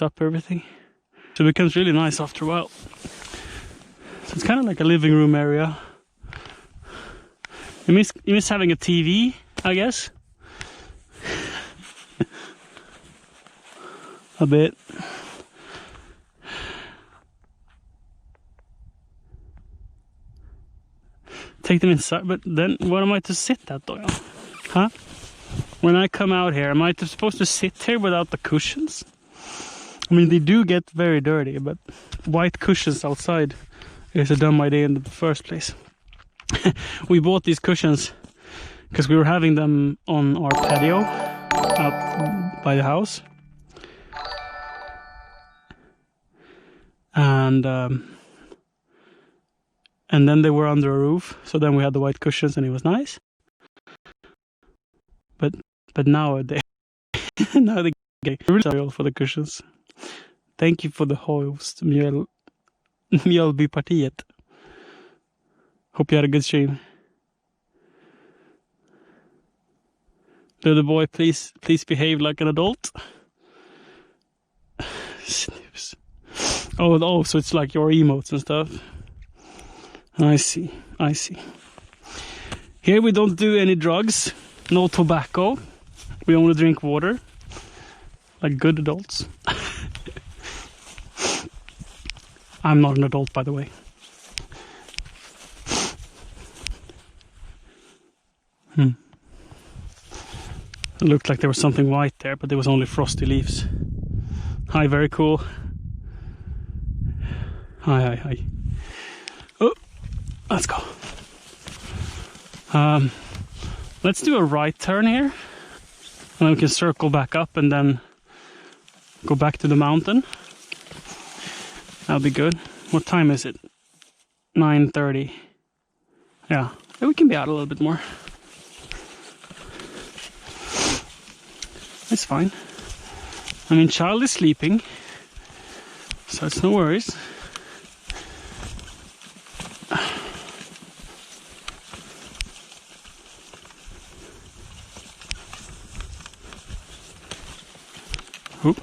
up everything. So it becomes really nice after a while. So it's kind of like a living room area. You miss having a TV, I guess. A bit. Take them inside, but then what am I to sit at though? Huh? When I come out here, am I supposed to sit here without the cushions? I mean, they do get very dirty, but white cushions outside is a dumb idea in the first place. We bought these cushions because we were having them on our patio out by the house. And then they were under a roof, so then we had the white cushions and it was nice. But now they get really for the cushions. Thank you for the host, Mjölbypartiet. Hope you had a good stream. Little boy, please behave like an adult. Snooze. Oh, so it's like your emotes and stuff. I see. Here we don't do any drugs, no tobacco. We only drink water, like good adults. I'm not an adult, by the way. It looked like there was something white there, but there was only frosty leaves. Hi, very cool. Hi. Oh, let's go. Let's do a right turn here. And then we can circle back up and then go back to the mountain. That'll be good. What time is it? 9:30. Yeah, we can be out a little bit more. It's fine. I mean, child is sleeping, so it's no worries. Oop.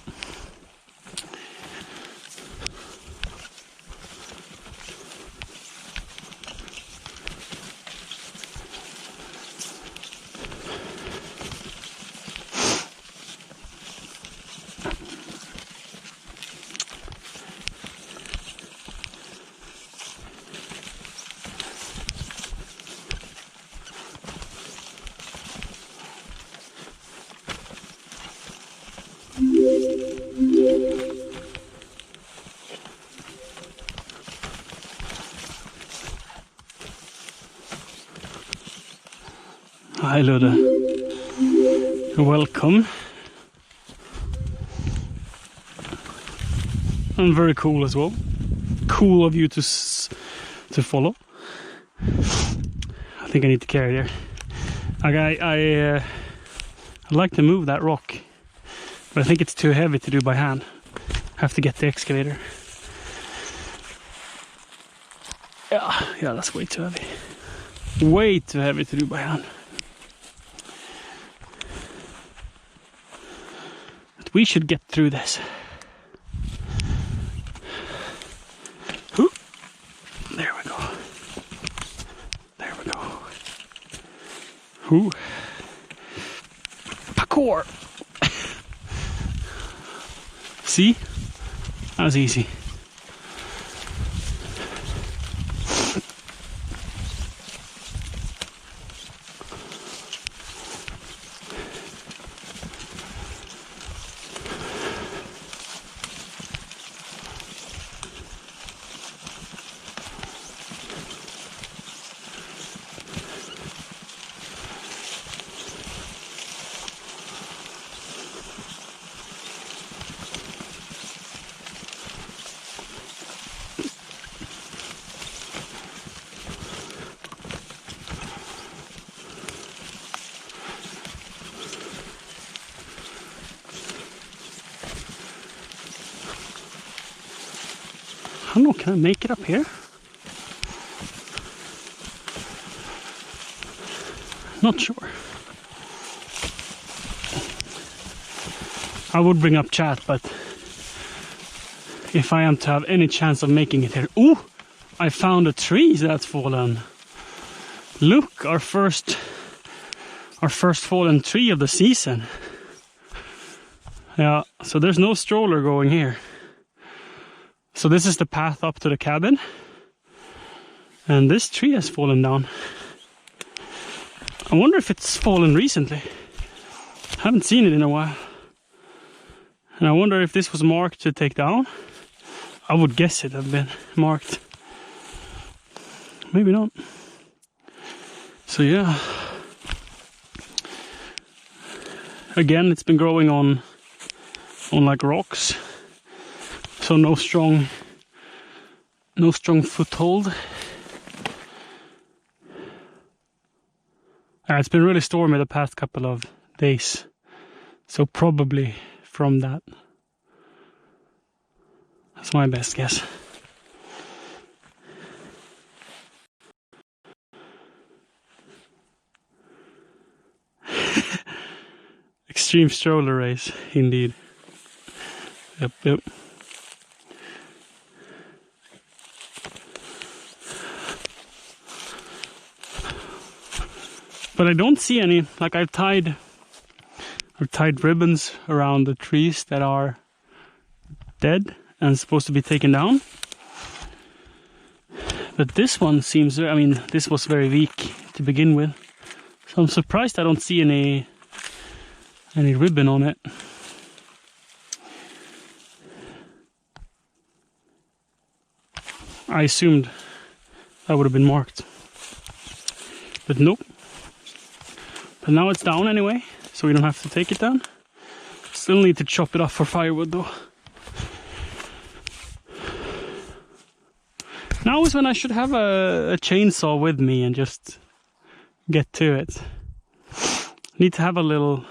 Hi Ludde. Welcome. And very cool as well. Cool of you to follow. I think I need to carry there. I'd like to move that rock, but I think it's too heavy to do by hand. Have to get the excavator. Yeah, that's way too heavy. Way too heavy to do by hand. But we should get through this. There we go. There we go. Ooh. Parkour. See? That was easy. I don't know, can I make it up here? Not sure. I would bring up chat, but if I am to have any chance of making it here... Ooh! I found a tree that's fallen. Look, our first fallen tree of the season. Yeah, so there's no stroller going here. So this is the path up to the cabin. And this tree has fallen down. I wonder if it's fallen recently. I haven't seen it in a while. And I wonder if this was marked to take down. I would guess it had been marked. Maybe not. So yeah. Again, it's been growing on like rocks. So no strong foothold. It's been really stormy the past couple of days. So probably from that. That's my best guess. Extreme stroller race, indeed. Yep. But I don't see any, like I've tied ribbons around the trees that are dead and supposed to be taken down. But this one seems, I mean, this was very weak to begin with. So I'm surprised I don't see any ribbon on it. I assumed that would have been marked. But nope. But now it's down anyway, so we don't have to take it down. Still need to chop it off for firewood though. Now is when I should have a chainsaw with me and just get to it. Need to have a little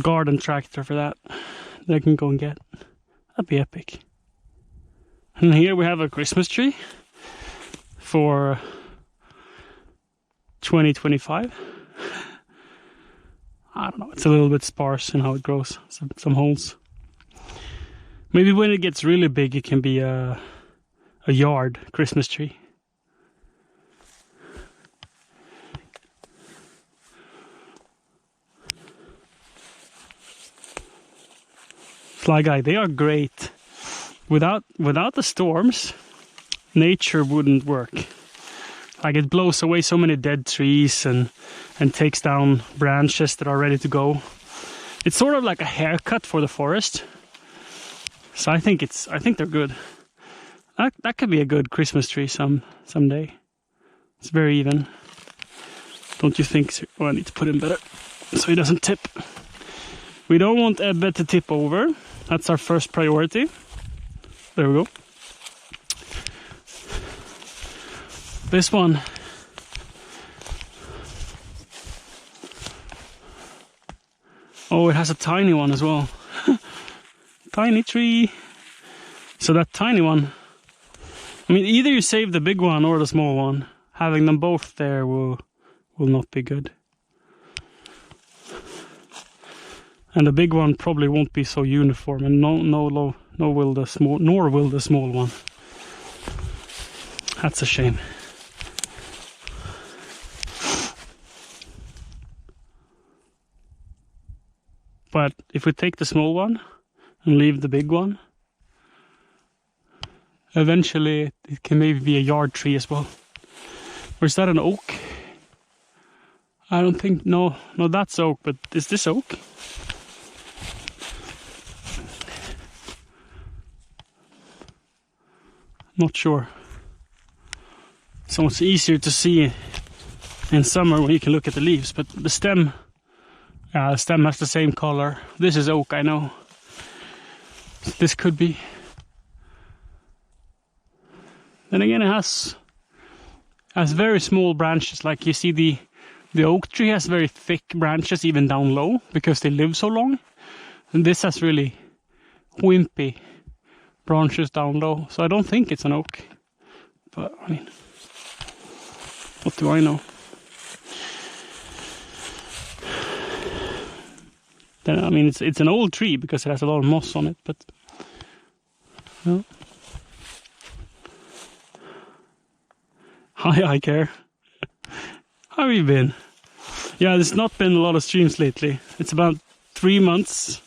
garden tractor for that I can go and get. That'd be epic. And here we have a Christmas tree for 2025. I don't know, it's a little bit sparse in how it grows. Some holes. Maybe when it gets really big it can be a yard Christmas tree. Fly Guy, they are great. Without the storms, nature wouldn't work. Like it blows away so many dead trees and takes down branches that are ready to go. It's sort of like a haircut for the forest. So I think they're good. That could be a good Christmas tree someday. It's very even. Don't you think? Oh, I need to put him better so he doesn't tip. We don't want Ebbe to tip over. That's our first priority. There we go. This one. Oh, it has a tiny one as well. Tiny tree. So that tiny one, I mean, either you save the big one or the small one. Having them both there will not be good. And the big one probably won't be so uniform, and nor will the small one. That's a shame. But if we take the small one and leave the big one, eventually it can maybe be a yard tree as well. Or is that an oak? I don't think, no, that's oak, but is this oak? Not sure. So it's easier to see in summer when you can look at the leaves, but the stem has the same color. This is oak, I know. This could be. Then again, it has very small branches. Like you see, the oak tree has very thick branches even down low because they live so long. And this has really wimpy branches down low. So I don't think it's an oak. But, I mean, what do I know? Then, I mean, it's an old tree because it has a lot of moss on it, but... No. Hi, I care. How have you been? Yeah, there's not been a lot of streams lately. It's about 3 months,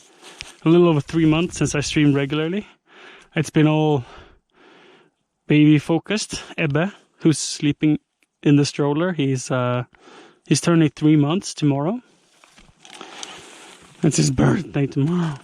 a little over 3 months since I streamed regularly. It's been all baby focused. Ebbe, who's sleeping in the stroller, he's turning 3 months tomorrow. It's his birthday tomorrow.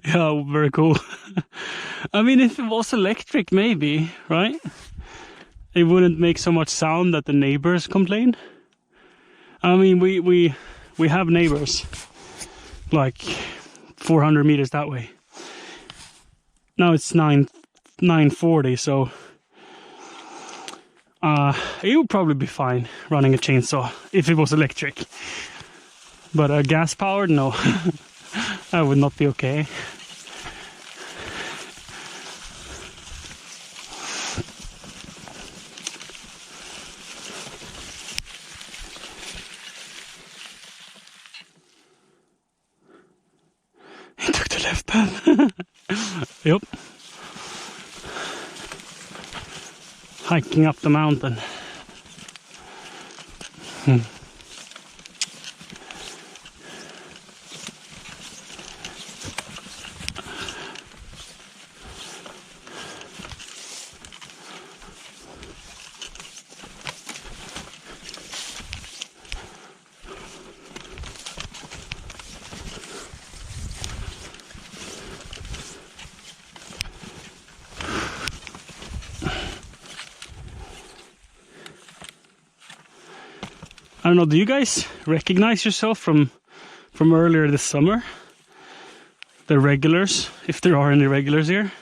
Yeah, very cool. I mean, if it was electric, maybe, right? It wouldn't make so much sound that the neighbors complain. I mean, we have neighbors like 400 meters that way. Now it's 9:40, so it would probably be fine running a chainsaw if it was electric. But gas powered, no. That would not be okay. He took the left path. Yep. Hiking up the mountain. I don't know, do you guys recognize yourself from earlier this summer? The regulars, if there are any regulars here.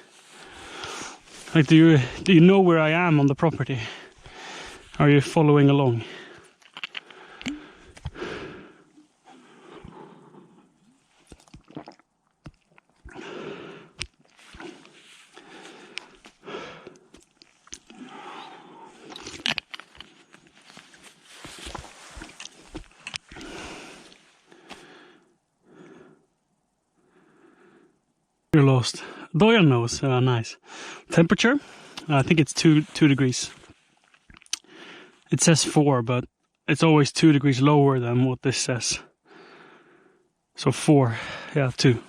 Like, do you know where I am on the property? Are you following along? You're lost. Doyle knows. Nice. Temperature? I think it's 2 degrees. It says 4, but it's always 2 degrees lower than what this says. So 4. Yeah, 2.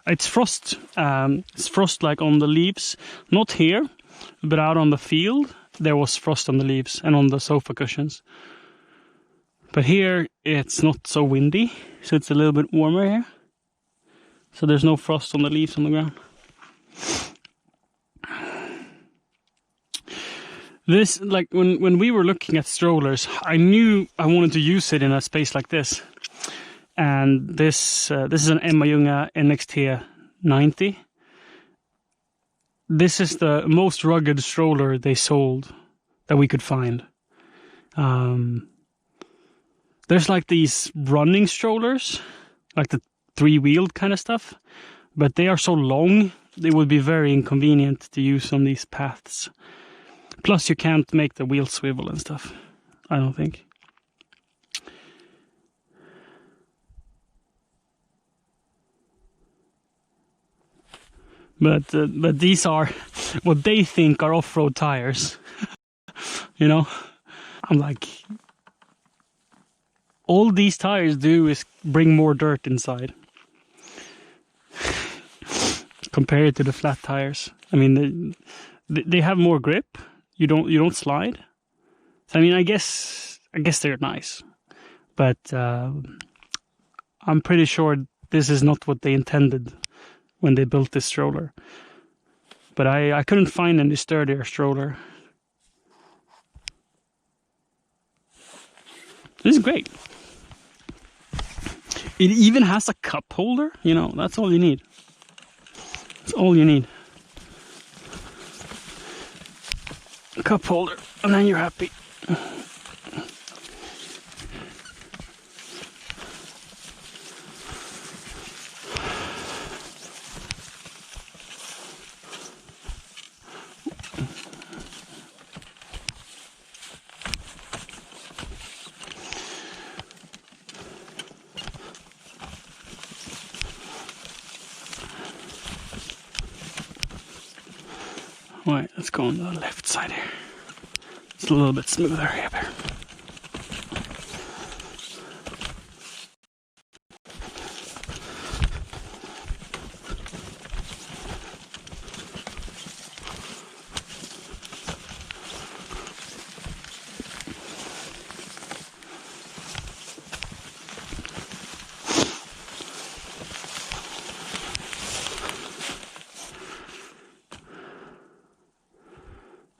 It's frost. It's frost like on the leaves. Not here, but out on the field. There was frost on the leaves and on the sofa cushions. But here it's not so windy, so it's a little bit warmer here. So there's no frost on the leaves on the ground. This, like, when we were looking at strollers, I knew I wanted to use it in a space like this. And this is an Emma Junga NXT 90. This is the most rugged stroller they sold that we could find. There's like these running strollers, like the 3-wheeled kind of stuff, but they are so long, they would be very inconvenient to use on these paths. Plus, you can't make the wheel swivel and stuff, I don't think. But these are what they think are off-road tires. You know? I'm like, all these tires do is bring more dirt inside. Compared to the flat tires. I mean, they have more grip. You don't slide. So, I mean, I guess they're nice. But I'm pretty sure this is not what they intended when they built this stroller. But I couldn't find any sturdier stroller. This is great. It even has a cup holder. You know, that's all you need. That's all you need. A cup holder, and then you're happy. Right, let's go on the left side here. It's a little bit smoother here.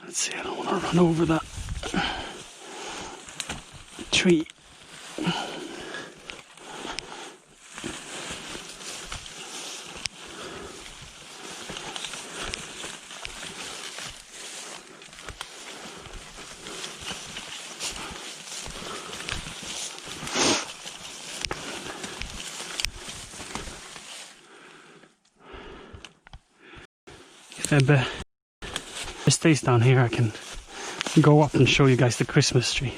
Let's see, I don't want to run over that tree. If Ebbe stays down here, I can go up and show you guys the Christmas tree.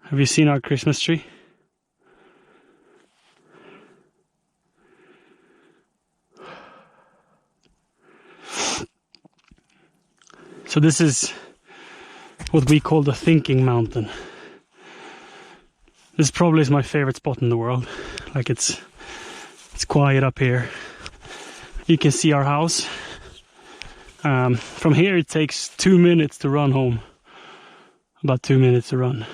Have you seen our Christmas tree? So this is what we call the thinking mountain. This probably is my favorite spot in the world. Like it's quiet up here. You can see our house. From here it takes 2 minutes to run home. About 2 minutes to run.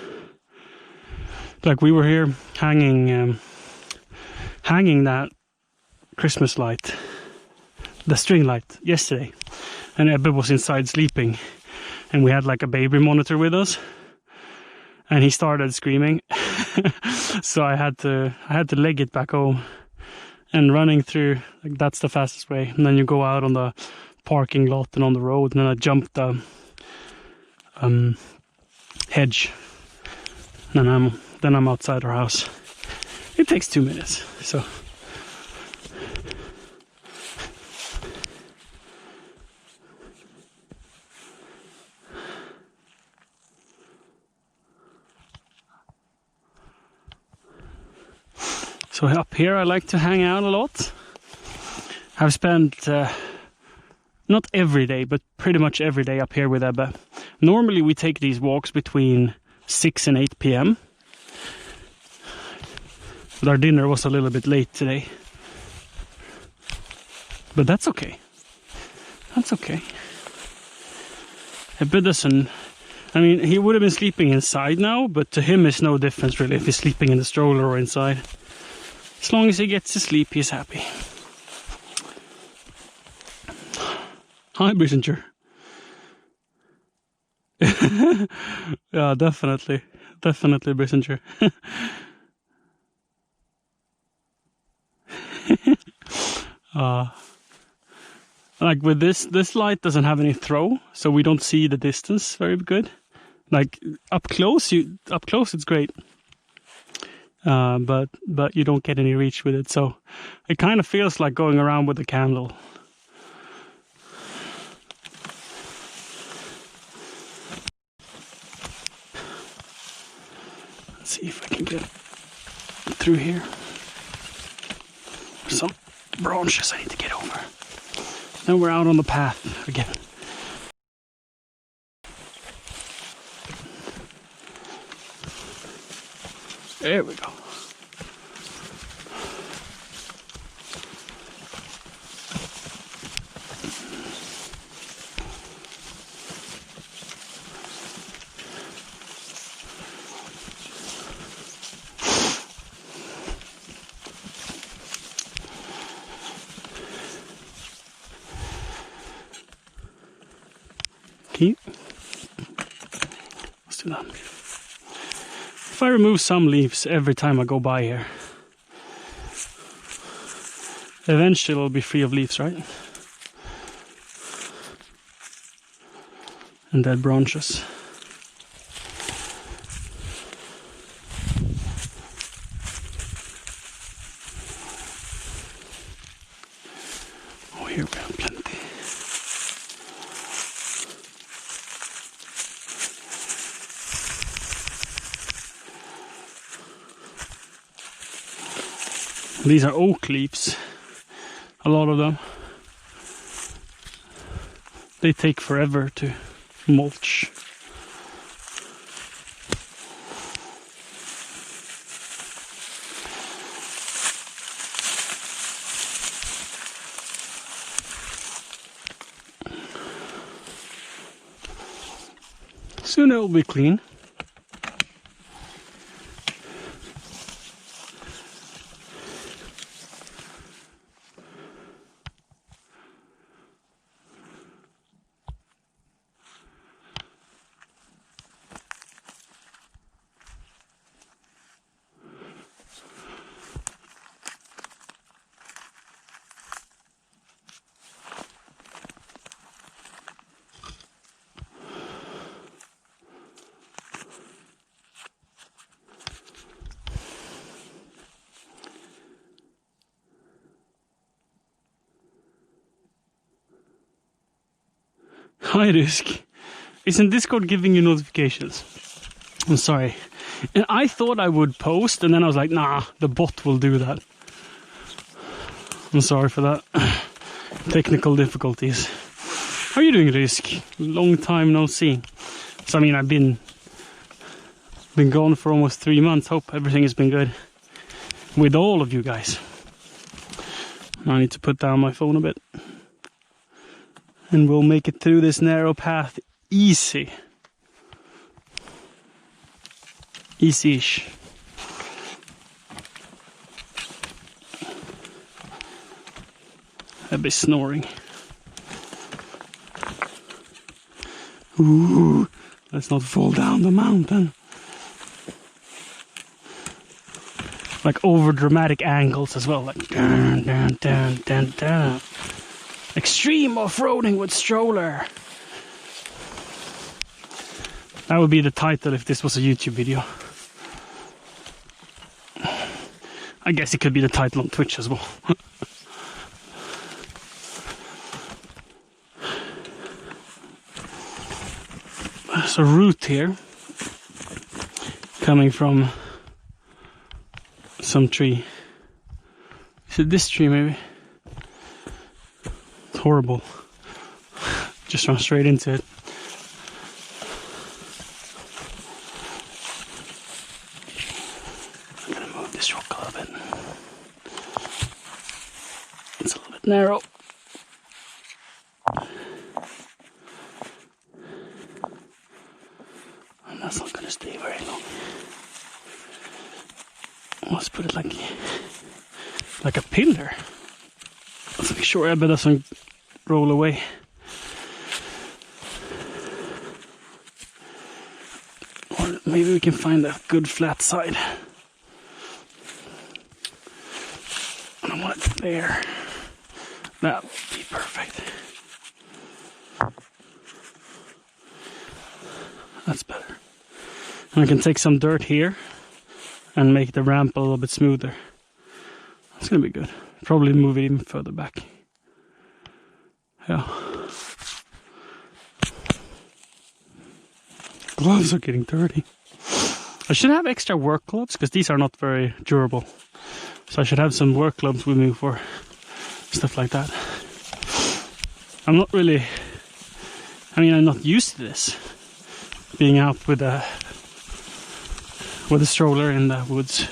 Like we were here hanging that Christmas light, the string light, yesterday. And Ebbe was inside sleeping, and we had like a baby monitor with us, and he started screaming. So I had to leg it back home, and running through, like that's the fastest way. And then you go out on the parking lot and on the road, and then I jumped the hedge, and then I'm outside our house. It takes 2 minutes, so. So up here I like to hang out a lot. I've spent not every day, but pretty much every day up here with Ebbe. Normally we take these walks between 6 and 8 p.m. But our dinner was a little bit late today. But that's okay. That's okay. Ebbe doesn't... I mean, he would have been sleeping inside now, but to him it's no difference really if he's sleeping in the stroller or inside. As long as he gets to sleep, he's happy. Hi, Messenger. Yeah, definitely. Definitely, Messenger. Like with this light doesn't have any throw, so we don't see the distance very good. Like up close it's great, but you don't get any reach with it. So it kind of feels like going around with a candle. Let's see if I can get through here. There's some branches I need to get over. Then we're out on the path again. There we go. Okay. Let's do that. If I remove some leaves every time I go by here, eventually it'll be free of leaves, right? And dead branches. Oh, here we have plenty. These are oak leaves, a lot of them. They take forever to mulch. Soon it will be clean. Hi Risk. Isn't Discord giving you notifications? I'm sorry. And I thought I would post, and then I was like, nah, the bot will do that. I'm sorry for that. Technical difficulties. How are you doing, Risk? Long time no see. So I mean, I've been gone for almost 3 months. Hope everything has been good with all of you guys. I need to put down my phone a bit. And we'll make it through this narrow path easy. Easy-ish. Ebbe snoring. Ooh, let's not fall down the mountain. Like over dramatic angles as well, like dun, dun, dun, dun, dun. Extreme off-roading with stroller. That would be the title if this was a YouTube video. I guess it could be the title on Twitch as well. There's a root here coming from some tree. Is it this tree maybe? It's horrible. Just run straight into it. I'm gonna move this rock a little bit. It's a little bit narrow. And that's not gonna stay very long. Let's put it like a pillar. Let's make sure Ebbe doesn't roll away. Or maybe we can find a good flat side. I want it there. That would be perfect. I can take some dirt here and make the ramp a little bit smoother. It's gonna be good. Probably move it even further back. Yeah. Gloves are getting dirty. I should have extra work gloves because these are not very durable. So I should have some work gloves with me for stuff like that. I'm not used to this. Being out with a stroller in the woods,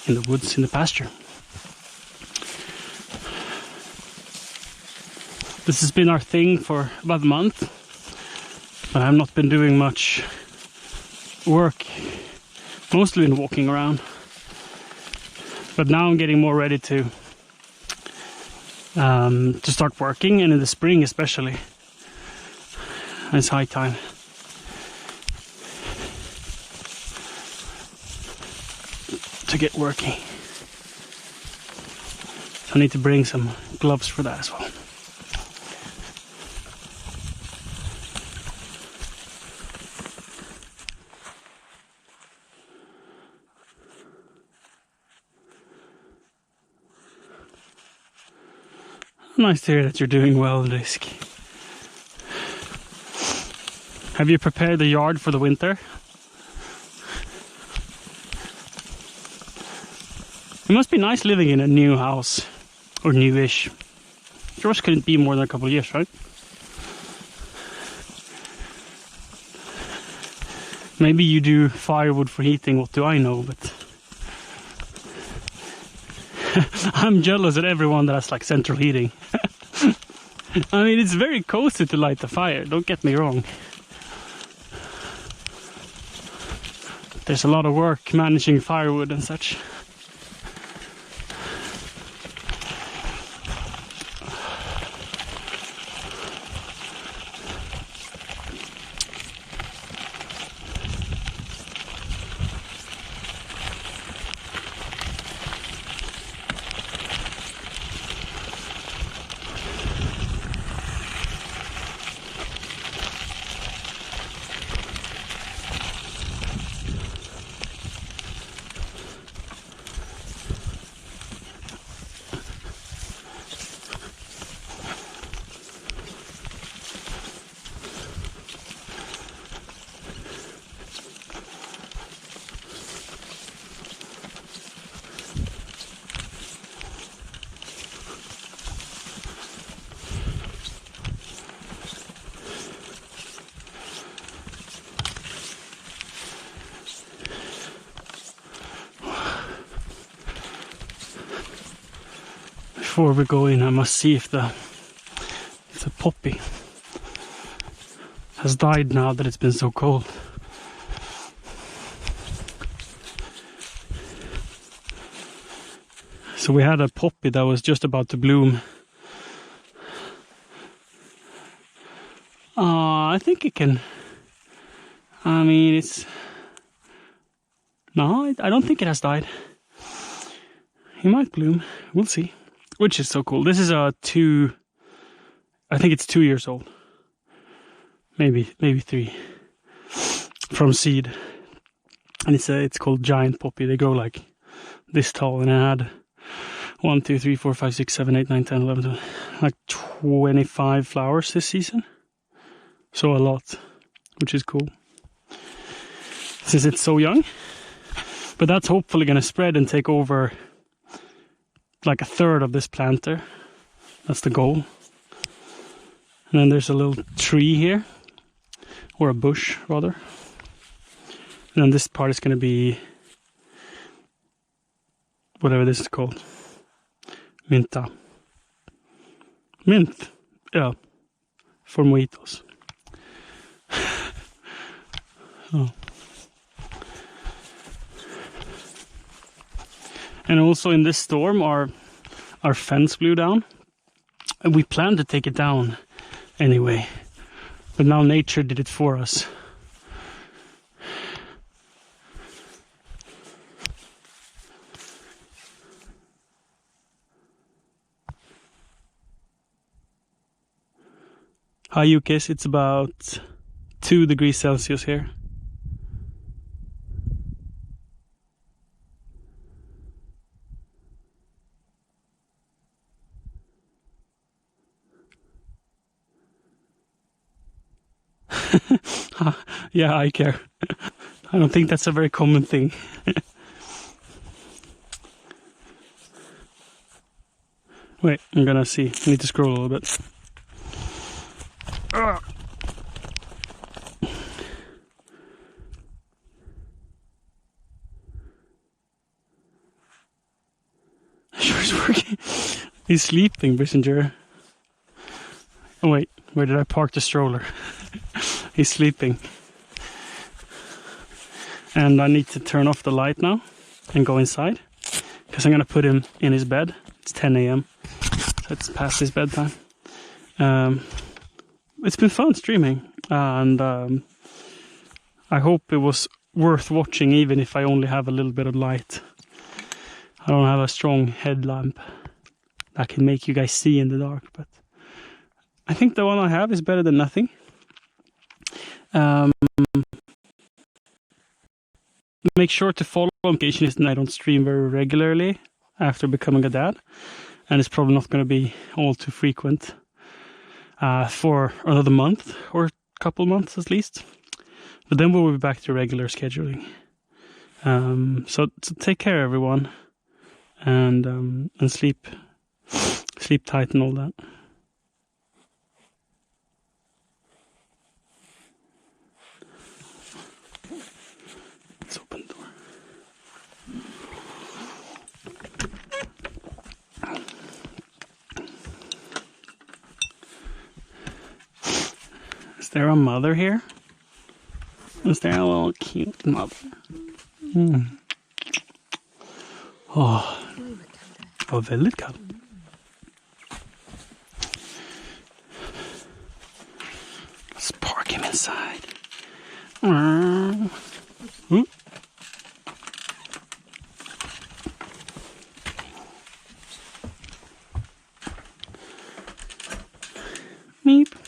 in the pasture. This has been our thing for about a month, but I've not been doing much work, mostly been walking around. But now I'm getting more ready to start working, and in the spring especially, it's high time. To get working. So I need to bring some gloves for that as well. Nice to hear that you're doing well, Disk. Have you prepared the yard for the winter? It must be nice living in a new house, or newish. Yours couldn't be more than a couple of years, right? Maybe you do firewood for heating, what do I know, but I'm jealous at everyone that has like central heating. I mean, it's very cozy to light the fire, don't get me wrong. There's a lot of work managing firewood and such. Before we go in, I must see if the poppy has died now that it's been so cold. So we had a poppy that was just about to bloom. I think it can. I mean, it's. No, I don't think it has died. He might bloom. We'll see. Which is so cool. This is I think it's 2 years old. Maybe 3. From seed. And it's called giant poppy. They grow like this tall, and I had 1, 2, 3, 4, 5, 6, 7, 8, 9, 10, 11, 12, like 25 flowers this season. So a lot, which is cool. Since it's so young. But that's hopefully going to spread and take over like a third of this planter. That's the goal. And then there's a little tree here, or a bush rather. And then this part is going to be whatever this is called. Minta. Mint. Yeah. For mojitos. Oh. And also in this storm, our fence blew down. And we planned to take it down anyway. But now nature did it for us. Hi Yukis, it's about 2 degrees Celsius here. Yeah, I care. I don't think that's a very common thing. Wait, I'm gonna see. I need to scroll a little bit. Sure it's working. He's sleeping, Bissinger. Oh wait, where did I park the stroller? He's sleeping. And I need to turn off the light now and go inside. Because I'm gonna put him in his bed. It's 10 a.m. So it's past his bedtime. It's been fun streaming. And I hope it was worth watching even if I only have a little bit of light. I don't have a strong headlamp that can make you guys see in the dark, but I think the one I have is better than nothing. Make sure to follow notifications, and I don't stream very regularly after becoming a dad, and it's probably not going to be all too frequent for another month or a couple months at least. But then we'll be back to regular scheduling. So take care, everyone, and sleep tight and all that. Let's open the door. Is there a mother here? Is there a little cute mother? Oh, väldigt kall. Let's park him inside. Meep.